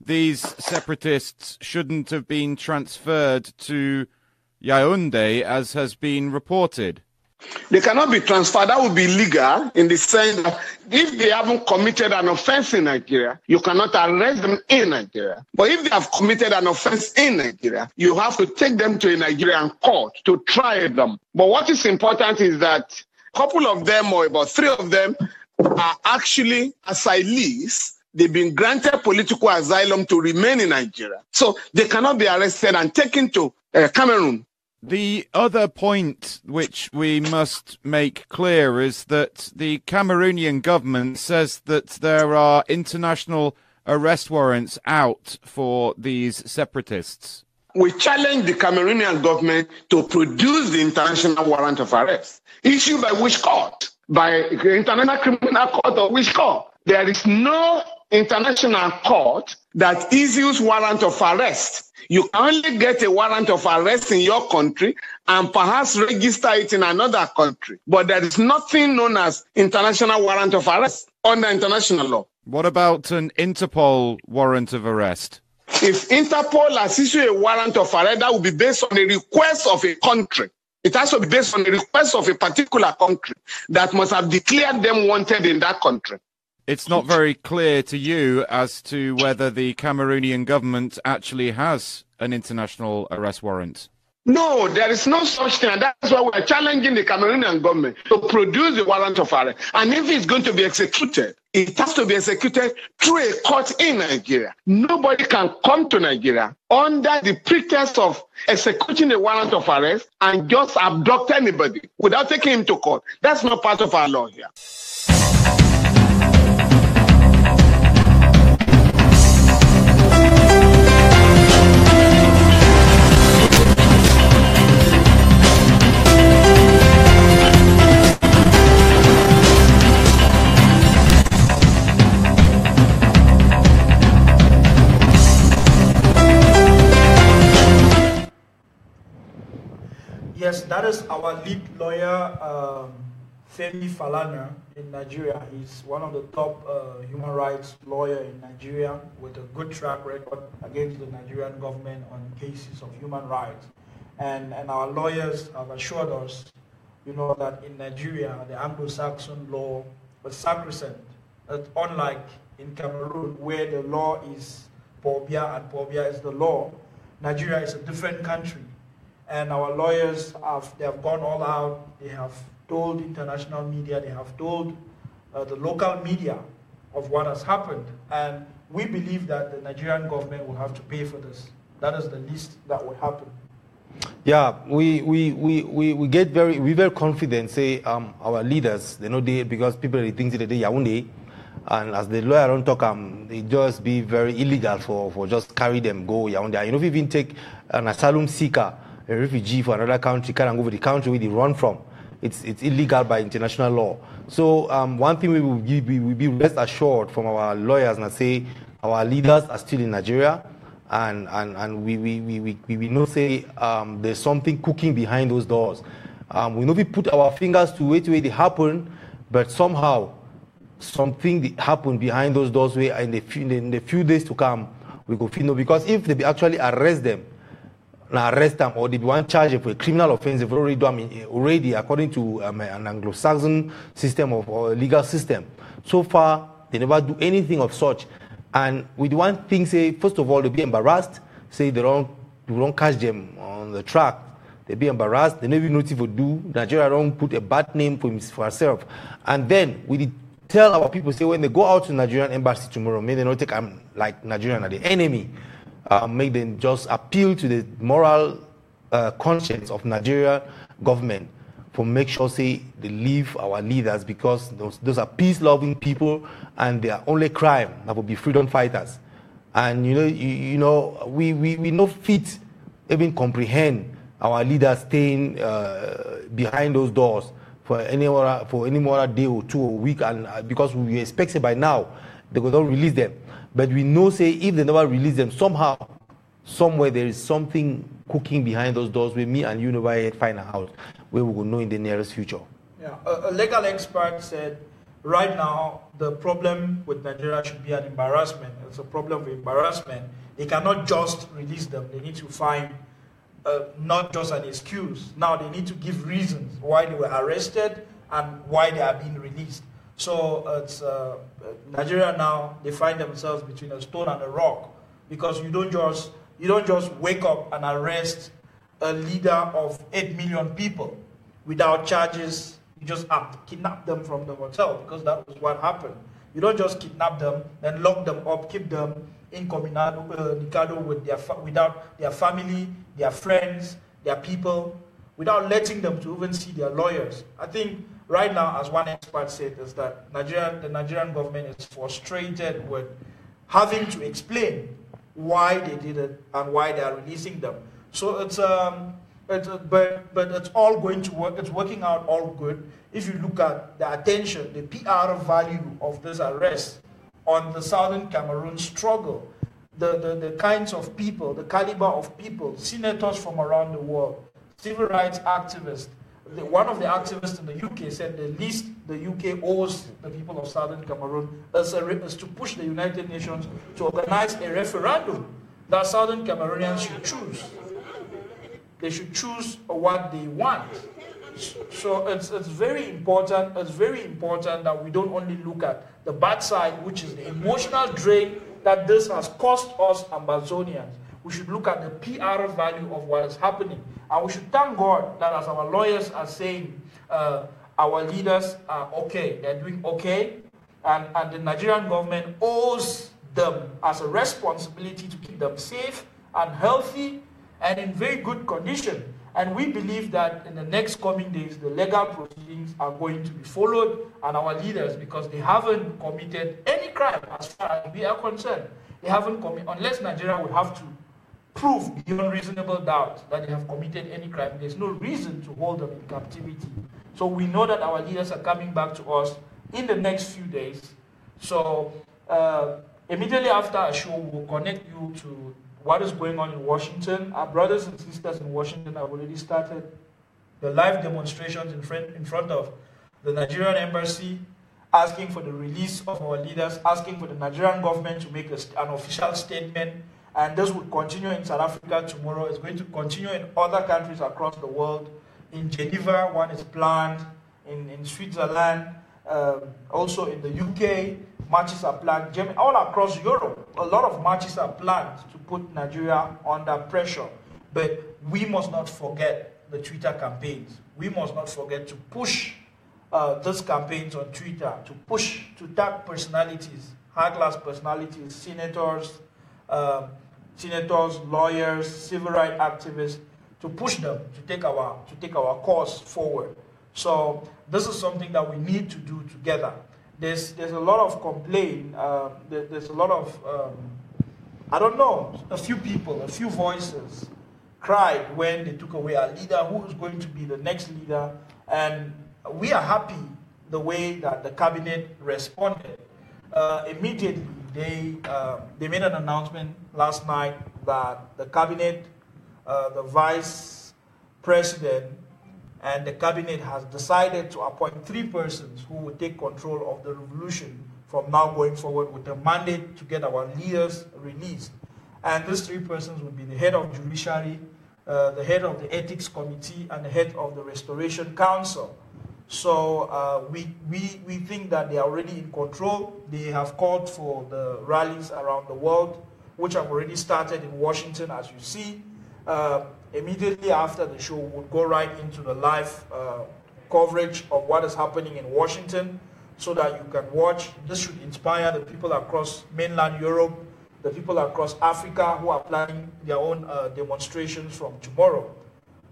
these separatists shouldn't have been transferred to Yaoundé, as has been reported. They cannot be transferred. That would be illegal in the sense that if they haven't committed an offense in Nigeria, you cannot arrest them in Nigeria. But if they have committed an offense in Nigeria, you have to take them to a Nigerian court to try them. But what is important is that a couple of them, or about 3 of them, are actually asylees. They've been granted political asylum to remain in Nigeria. So they cannot be arrested and taken to Cameroon. The other point which we must make clear is that the Cameroonian government says that there are international arrest warrants out for these separatists. We challenge the Cameroonian government to produce the international warrant of arrest. Issued by which court? By the International Criminal Court or which court? There is no international court that issues warrant of arrest. You can only get a warrant of arrest in your country and perhaps register it in another country. But there is nothing known as international warrant of arrest under international law. What about an Interpol warrant of arrest? If Interpol has issued a warrant of arrest, that will be based on a request of a country. It has to be based on the request of a particular country that must have declared them wanted in that country. It's not very clear to you as to whether the Cameroonian government actually has an international arrest warrant. No, there is no such thing. And that's why we're challenging the Cameroonian government to produce the warrant of arrest. And if it's going to be executed, it has to be executed through a court in Nigeria. Nobody can come to Nigeria under the pretext of executing a warrant of arrest and just abduct anybody without taking him to court. That's not part of our law here. Yes, that is our lead lawyer, Femi Falana in Nigeria. He's one of the top human rights lawyer in Nigeria with a good track record against the Nigerian government on cases of human rights. And our lawyers have assured us, that in Nigeria, the Anglo-Saxon law was sacrosanct. Unlike in Cameroon, where the law is Pobia and Pobia is the law, Nigeria is a different country. And our lawyers have gone all out. They have told international media, they have told the local media of what has happened. And we believe that the Nigerian government will have to pay for this. That is the least that will happen. Yeah, we get very confident. Say our leaders, because people they think that they Yaoundé, and as the lawyer don't talk, it just be very illegal for just carry them go Yaoundé. If you even take an asylum seeker, a refugee for another country, can't go to the country where they run from. It's illegal by international law. So one thing we will be rest assured from our lawyers and say our leaders are still in Nigeria, and we know say there's something cooking behind those doors. We know we put our fingers to where they happen, but somehow something happened behind those doors where in the few days to come we go feel no, because if they actually arrest them. Now arrest them or they want charge for a criminal offense they've already done already according to an Anglo-Saxon system or legal system. So far they never do anything of such, and with one thing say first of all they be embarrassed, say they don't catch them on the track, they be embarrassed, they never know what to do. Nigeria don't put a bad name for herself, and then we tell our people say when they go out to Nigerian embassy tomorrow, may they not take like Nigerian are the enemy. Make them just appeal to the moral conscience of Nigeria government for make sure say they leave our leaders, because those are peace-loving people and their only crime that would be freedom fighters. And we no fit even comprehend our leaders staying behind those doors for any more day or two a week, and because we expect say by now they will not release them. But we know, say, if they never release them, somehow, somewhere, there is something cooking behind those doors where me and you never yet find a house where we will know in the nearest future. Yeah, a legal expert said, right now, the problem with Nigeria should be an embarrassment. It's a problem of embarrassment. They cannot just release them. They need to find not just an excuse. Now, they need to give reasons why they were arrested and why they are being released. So it's Nigeria now, they find themselves between a stone and a rock, because you don't just wake up and arrest a leader of 8 million people without charges. You just kidnap them from the hotel, because that was what happened. You don't just kidnap them, then lock them up, keep them incommunicado without their family, their friends, their people, without letting them to even see their lawyers. I think right now, as one expert said, is that the Nigerian government is frustrated with having to explain why they did it and why they are releasing them. So but it's all going to work. It's working out all good. If you look at the attention, the PR value of this arrest on the southern Cameroon struggle, the kinds of people, the caliber of people, senators from around the world, civil rights activists. One of the activists in the UK said the least the UK owes the people of southern Cameroon is to push the United Nations to organize a referendum that southern Cameroonians should choose. They should choose what they want. So it's very important. It's very important that we don't only look at the bad side, which is the emotional drain that this has cost us Ambazonians. We should look at the PR value of what is happening. And we should thank God that as our lawyers are saying, our leaders are okay, they're doing okay, and the Nigerian government owes them as a responsibility to keep them safe and healthy and in very good condition. And we believe that in the next coming days, the legal proceedings are going to be followed, and our leaders, because they haven't committed any crime as far as we are concerned. They haven't committed, unless Nigeria will have to prove beyond reasonable doubt that they have committed any crime. There's no reason to hold them in captivity. So we know that our leaders are coming back to us in the next few days. So immediately after our show, we'll connect you to what is going on in Washington. Our brothers and sisters in Washington have already started the live demonstrations in front of the Nigerian embassy, asking for the release of our leaders, asking for the Nigerian government to make an official statement. And this will continue in South Africa tomorrow. It's going to continue in other countries across the world. In Geneva, one is planned. In Switzerland, also in the UK, marches are planned. All across Europe, a lot of marches are planned to put Nigeria under pressure. But we must not forget the Twitter campaigns. We must not forget to push these campaigns on Twitter, to tag personalities, high-class personalities, senators, lawyers, civil rights activists, to push them to take our cause forward. So this is something that we need to do together. There's a lot of complaint. There's a lot of I don't know. A few people, a few voices cried when they took away our leader. Who is going to be the next leader? And we are happy the way that the cabinet responded. Immediately, they made an announcement last night that the cabinet, the vice president, and the cabinet has decided to appoint 3 persons who will take control of the revolution from now going forward, with a mandate to get our leaders released. And these 3 persons will be the head of judiciary, the head of the ethics committee, and the head of the restoration council. So we think that they are already in control. They have called for the rallies around the world, which have already started in Washington, as you see. Immediately after the show, we'll go right into the live coverage of what is happening in Washington, so that you can watch. This should inspire the people across mainland Europe, the people across Africa who are planning their own demonstrations from tomorrow.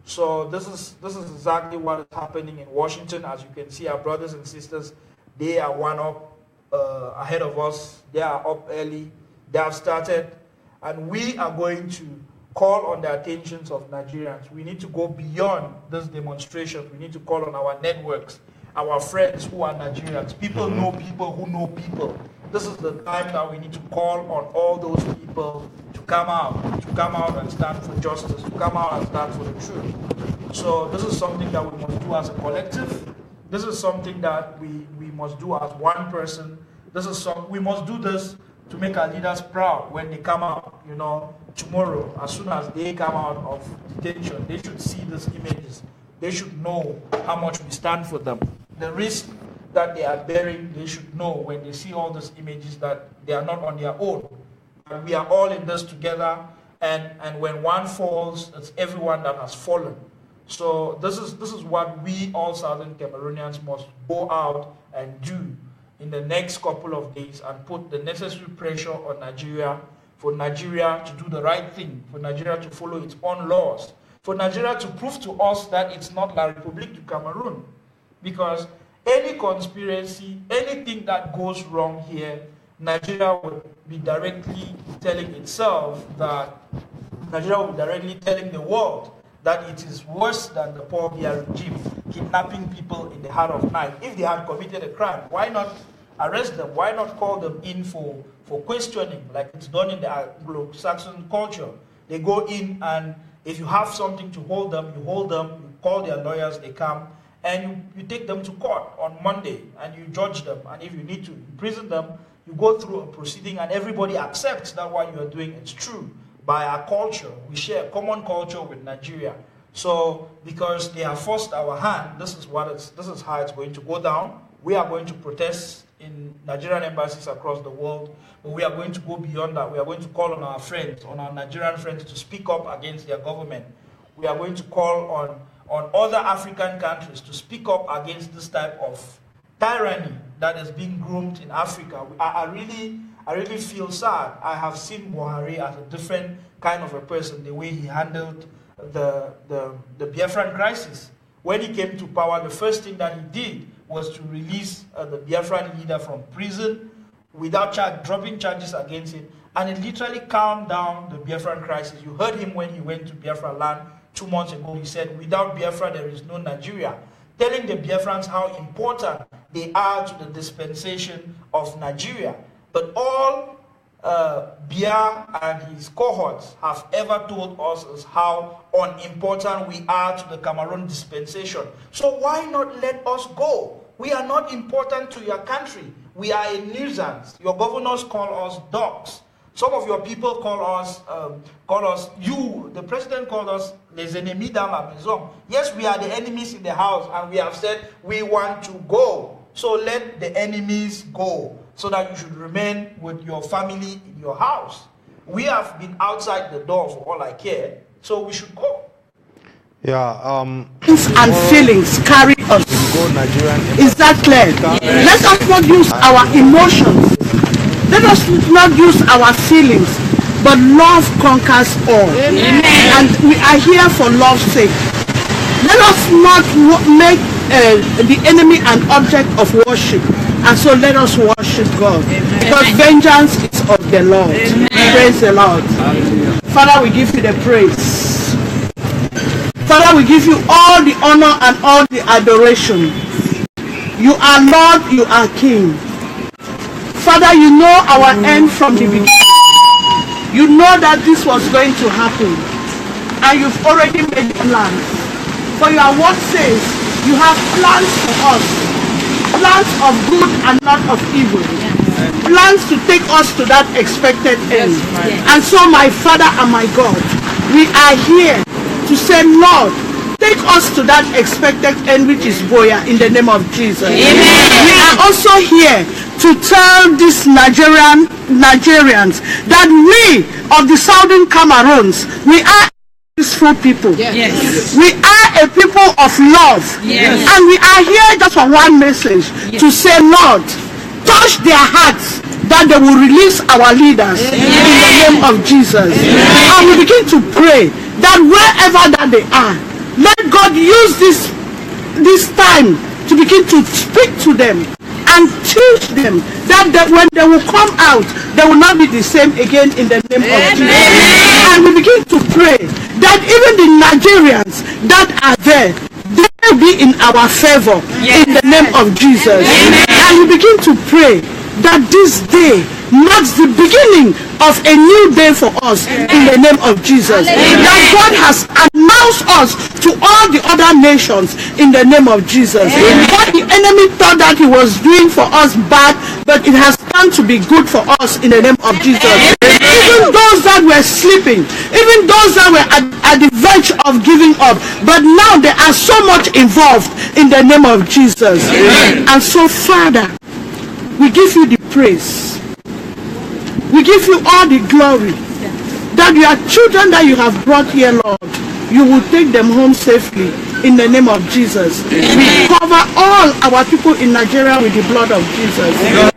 So this is exactly what is happening in Washington. As you can see, our brothers and sisters, they are one up ahead of us. They are up early. They have started. And we are going to call on the attentions of Nigerians. We need to go beyond these demonstrations. We need to call on our networks, our friends who are Nigerians. People know people who know people. This is the time that we need to call on all those people to come out and stand for justice, to come out and stand for the truth. So this is something that we must do as a collective. This is something that we must do as one person. We must do this to make our leaders proud when they come out, tomorrow. As soon as they come out of detention, they should see these images. They should know how much we stand for them. The risk that they are bearing, they should know when they see all these images that they are not on their own. And we are all in this together, and when one falls, it's everyone that has fallen. So this is what we all Southern Cameroonians must go out and do in the next couple of days, and put the necessary pressure on Nigeria, for Nigeria to do the right thing, for Nigeria to follow its own laws, for Nigeria to prove to us that it's not La République du Cameroon. Because any conspiracy, anything that goes wrong here, Nigeria will be directly telling itself that, Nigeria will be directly telling the world that it is worse than the Paul Biya regime, kidnapping people in the heart of night. If they had committed a crime, why not arrest them? Why not call them in for questioning, like it's done in the Anglo-Saxon culture? They go in, and if you have something to hold them, you call their lawyers, they come, and you take them to court on Monday, and you judge them. And if you need to imprison them, you go through a proceeding, and everybody accepts that what you are doing is true. By our culture, we share a common culture with Nigeria. So because they have forced our hand, this is how it's going to go down. We are going to protest in Nigerian embassies across the world, but we are going to go beyond that. We are going to call on our friends, on our Nigerian friends, to speak up against their government. we are going to call on other African countries to speak up against this type of tyranny that is being groomed in Africa. I really feel sad. I have seen Buhari as a different kind of a person, the way he handled the Biafran crisis. When he came to power, the first thing that he did was to release the Biafran leader from prison without dropping charges against him. And it literally calmed down the Biafran crisis. You heard him when he went to Biafra land 2 months ago. He said, without Biafra, there is no Nigeria, telling the Biafrans how important they are to the dispensation of Nigeria. But all Bia and his cohorts have ever told us is how unimportant we are to the Cameroon dispensation. So why not let us go? We are not important to your country. We are a nuisance. Your governors call us dogs. Some of your people call us, the president called us les ennemis dans la maison. Yes, we are the enemies in the house, and we have said we want to go. So let the enemies go, so that you should remain with your family in your house. We have been outside the door for all I care, so we should go. Yeah, and feelings carry us. Is that clear? Let us not use our emotions. Let us not use our feelings, but love conquers all. Amen. And we are here for love's sake. Let us not make the enemy an object of worship, and so let us worship God. Amen. Because vengeance is of the Lord. Amen. Praise the Lord. Hallelujah. Father, we give you the praise. Father, we give you all the honor and all the adoration. You are Lord, you are King. Father, you know our end from the beginning. You know that this was going to happen, and you've already made plans. For your word says you have plans for us, plans of good and not of evil, plans to take us to that expected end. And so, my Father and my God, we are here to say, Lord, take us to that expected end, which is Boya, in the name of Jesus. Amen. We are also here to tell these Nigerians that we of the Southern Cameroons, we are peaceful people. Yes. We are a people of love. Yes. And we are here just for one message, to say, Lord, touch their hearts that they will release our leaders in the name of Jesus. And we begin to pray that wherever that they are, let God use this time to begin to speak to them and teach them that when they will come out, they will not be the same again in the name of Jesus. And we begin to pray that even the Nigerians that are there, they will be in our favor in the name of Jesus. And we begin to pray that this day marks the beginning of a new day for us in the name of Jesus. That God has announced us to all the other nations in the name of Jesus. What the enemy thought that he was doing for us bad, but it has turned to be good for us in the name of Jesus. Even those that were sleeping, even those that were at the verge of giving up, but now they are so much involved in the name of Jesus. And so, Father, we give you the praise. We give you all the glory that your children that you have brought here, Lord, you will take them home safely in the name of Jesus. Amen. We cover all our people in Nigeria with the blood of Jesus.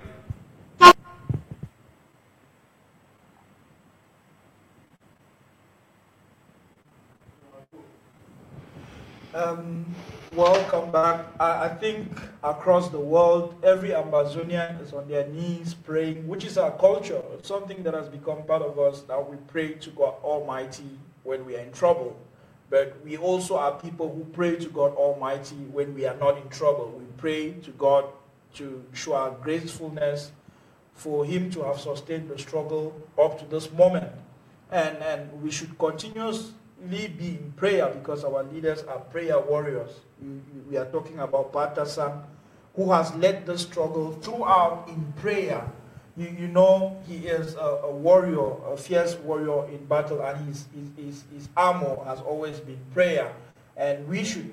Welcome back. I think across the world, every Ambazonian is on their knees praying, which is our culture. It's something that has become part of us, that we pray to God Almighty when we are in trouble. But we also are people who pray to God Almighty when we are not in trouble. We pray to God to show our gratefulness for Him to have sustained the struggle up to this moment. And we should continuously be in prayer, because our leaders are prayer warriors. We are talking about Patasan, who has led the struggle throughout in prayer. You know, he is a warrior, a fierce warrior in battle, and his armor has always been prayer. And we should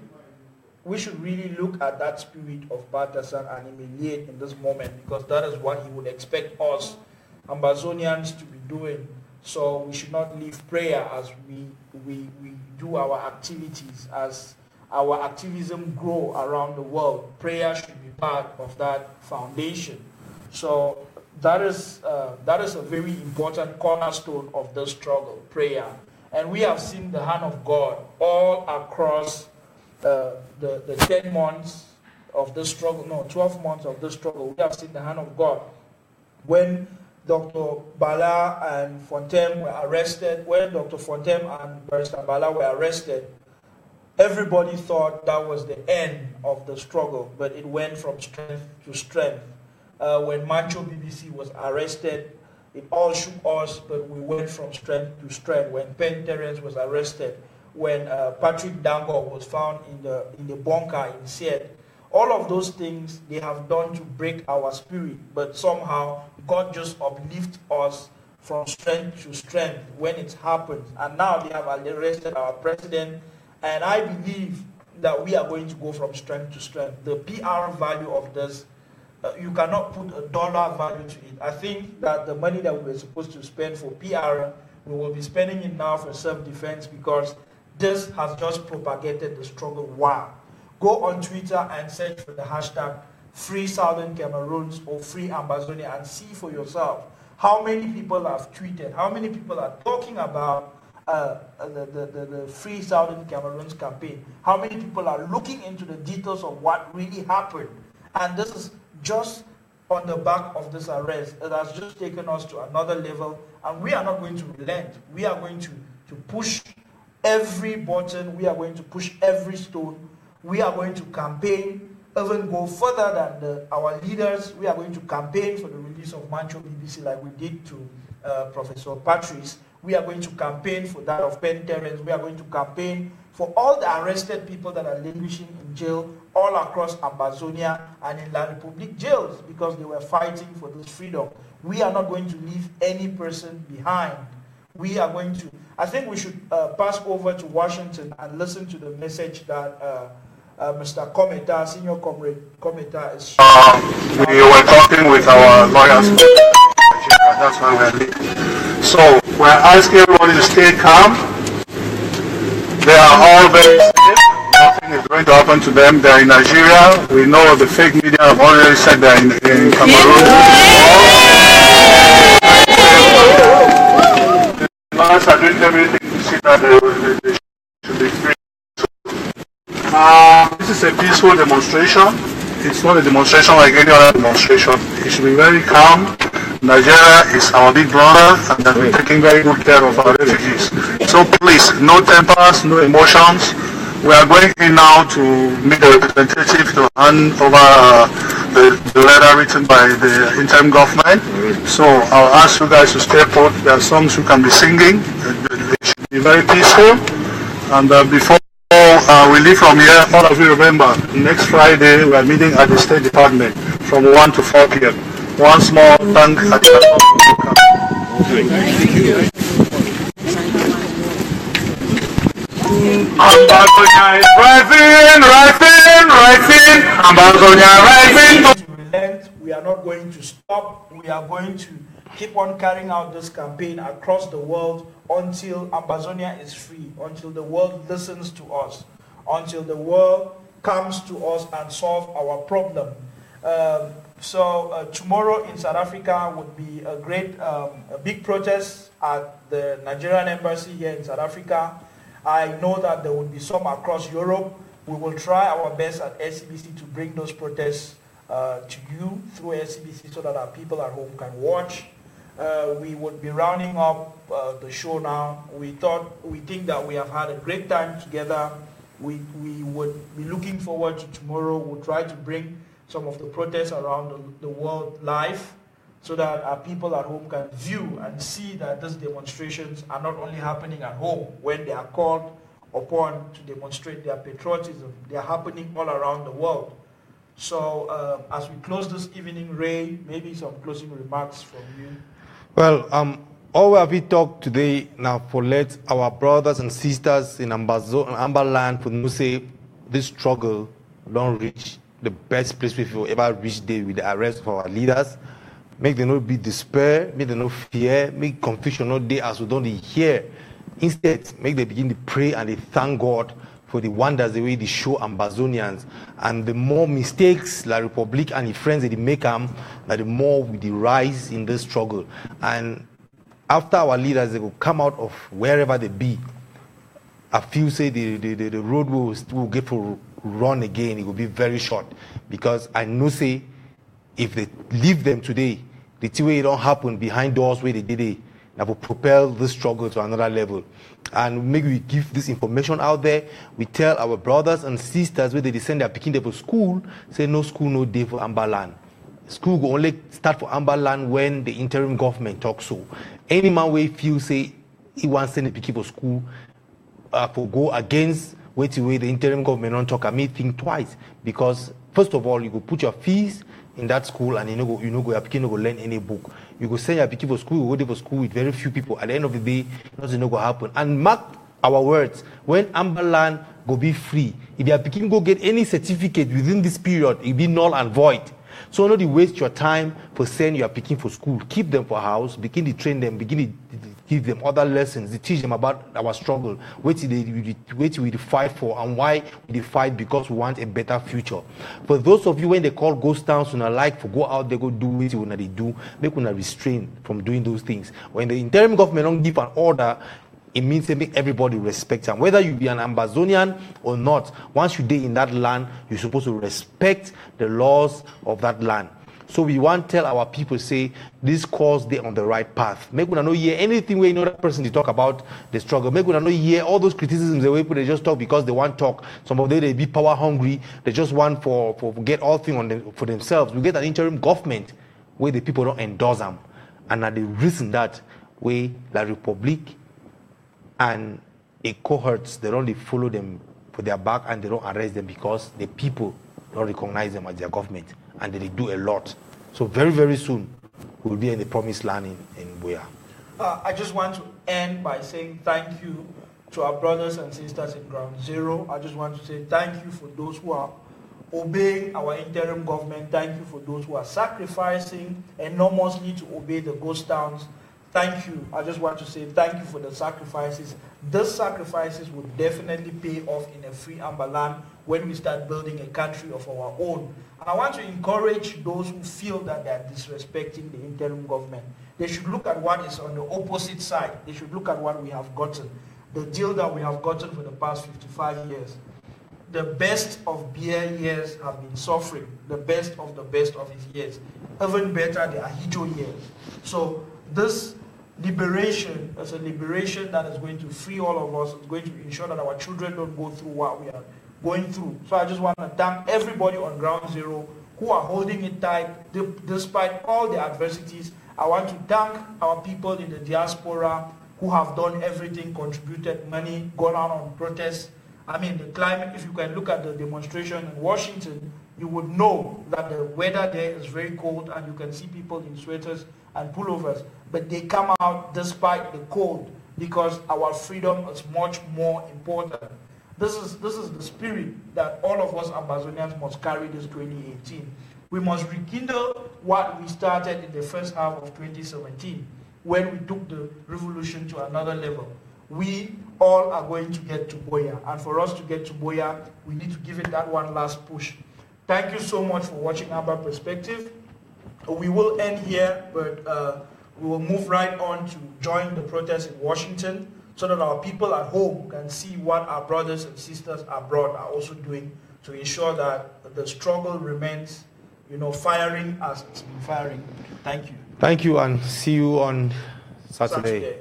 really look at that spirit of Patasan and emulate in this moment, because that is what he would expect us Ambazonians to be doing. So we should not leave prayer as we do our activities, as our activism grow around the world. Prayer should be part of that foundation. So that is a very important cornerstone of the struggle, prayer. And we have seen the hand of God all across the 10 months of the struggle, no, 12 months of the struggle. We have seen the hand of God. When Dr. Bala and Fontaine were arrested, when Dr. Fontaine and Barrister Bala were arrested, everybody thought that was the end of the struggle, but it went from strength to strength. When Mancho BBC was arrested, it all shook us, but we went from strength to strength. When Penn Terence was arrested, when Patrick Dango was found in the bunker in Seattle, all of those things they have done to break our spirit, but somehow God just uplifts us from strength to strength when it happens. And now they have arrested our president, and I believe that we are going to go from strength to strength. The PR value of this, you cannot put a dollar value to it. I think that the money that we were supposed to spend for PR, we will be spending it now for self-defense, because this has just propagated the struggle. Wow. Go on Twitter and search for the hashtag Free Southern Cameroons or Free Ambazonia and see for yourself how many people have tweeted, how many people are talking about the Free Southern Cameroons campaign, how many people are looking into the details of what really happened. And this is just on the back of this arrest. It has just taken us to another level, and we are not going to relent. We are going to push every button. We are going to push every stone. We are going to campaign, even go further than our leaders. We are going to campaign for the release of Mancho BBC like we did to Professor Patrice. We are going to campaign for that of Penn Terence. We are going to campaign for all the arrested people that are languishing in jail all across Ambazonia and in La Republique jails, because they were fighting for this freedom. We are not going to leave any person behind. We are going to, I think we should pass over to Washington and listen to the message that Mr. Kometa, Senior Comrade Kometa is sharing. We were talking with our lawyers. That's why we're late. So we're asking everybody to stay calm. They are all very safe. Nothing is going to happen to them. They're in Nigeria. We know the fake media have already said they're in Cameroon. The lawyers are doing everything to see that they should be free. This is a peaceful demonstration. It's not a demonstration like any other demonstration. It should be very calm. Nigeria is our big brother, and we're taking very good care of our refugees. So please, no tempers, no emotions. We are going in now to meet the representative to hand over the letter written by the interim government. So I'll ask you guys to stay put. There are songs you can be singing. It should be very peaceful. And before we leave from here, all of you remember, next Friday we are meeting at the State Department from 1 to 4 p.m. Once more, thank you. Ambazonia is rising, rising, rising. Ambazonia rising. We are not going to stop. We are going to keep on carrying out this campaign across the world until Ambazonia is free, until the world listens to us, until the world comes to us and solve our problem. So tomorrow in South Africa would be a big protest at the Nigerian embassy here in South Africa. I know that there will be some across Europe. We will try our best at SCBC to bring those protests to you through SCBC so that our people at home can watch. We would be rounding up the show now. We think that we have had a great time together. We would be looking forward to tomorrow. We'll try to bring some of the protests around the world live so that our people at home can view and see that these demonstrations are not only happening at home when they are called upon to demonstrate their patriotism. They are happening all around the world. So as we close this evening, Ray, maybe some closing remarks from you. Well, all we talked today now for let our brothers and sisters in Amba land for no say this struggle don't reach the best place we've ever reached there with the arrest of our leaders. Make them not be despair, make them not fear, make confusion not there as we don't hear. Instead, make them begin to pray and they thank God for the wonders the way they show Ambazonians. And the more mistakes La Republic and the friends that they make them, the more we rise in this struggle. And after our leaders, they will come out of wherever they be. A few say the road will get for run again, it will be very short. Because I know say, if they leave them today, the two way it don't happen behind doors where they did it, that will propel this struggle to another level. And maybe we give this information out there. We tell our brothers and sisters where they send their picking them to school, say no school, no day for Amberland. School will only start for Amberland when the interim government talks so. Any man way feel say he wants to send the picking for school for go against wait the interim government don't talk, I may think twice. Because first of all, you go put your fees in that school and you know your picking no go learn any book. You go send your picking for school, you go there for school with very few people. At the end of the day, nothing no go happen. And mark our words, when Amberland go be free, if your picking go get any certificate within this period, it be null and void. So not to waste your time for send your picking for school. Keep them for house, begin to train them, begin to give them other lessons, to teach them about our struggle, what we fight for and why we fight because we want a better future. For those of you when they call ghost towns, you know, like for go out there, go do what you want to do, make you restrain from doing those things. When the interim government don't give an order, it means they make everybody respect them. Whether you be an Ambazonian or not, once you day in that land, you're supposed to respect the laws of that land. So we want to tell our people, say, this cause they're on the right path. Make we not hear anything where you know that person to talk about the struggle. Make we not hear all those criticisms the way people they just talk because they want to talk. Some of them they be power hungry. They just want for get all things on them for themselves. We get an interim government where the people don't endorse them, and at the reason that way La Republic and a cohorts they don't follow them for their back and they don't arrest them because the people don't recognize them as their government. And they do a lot. So very, very soon, we'll be in the promised land in Buea. I just want to end by saying thank you to our brothers and sisters in Ground Zero. I just want to say thank you for those who are obeying our interim government. Thank you for those who are sacrificing enormously to obey the ghost towns. Thank you. I just want to say thank you for the sacrifices. Those sacrifices will definitely pay off in a free Amberland when we start building a country of our own. And I want to encourage those who feel that they are disrespecting the interim government. They should look at what is on the opposite side. They should look at what we have gotten. The deal that we have gotten for the past 55 years. The best of beer years have been suffering. The best of his years. Even better, the Ahijo years. So this liberation is a liberation that is going to free all of us. It's going to ensure that our children don't go through what we are going through. So I just want to thank everybody on Ground Zero who are holding it tight despite all the adversities. I want to thank our people in the diaspora who have done everything, contributed money, gone out on protests. I mean, the climate, if you can look at the demonstration in Washington, you would know that the weather there is very cold and you can see people in sweaters and pullovers. But they come out despite the cold because our freedom is much more important. This is the spirit that all of us Ambazonians must carry this 2018. We must rekindle what we started in the first half of 2017 when we took the revolution to another level. We all are going to get to Buea, and for us to get to Buea, we need to give it that one last push. Thank you so much for watching Amba Perspective. We will end here, but we will move right on to join the protest in Washington so that our people at home can see what our brothers and sisters abroad are also doing to ensure that the struggle remains, firing as it's been firing. Thank you. Thank you, and see you on Saturday.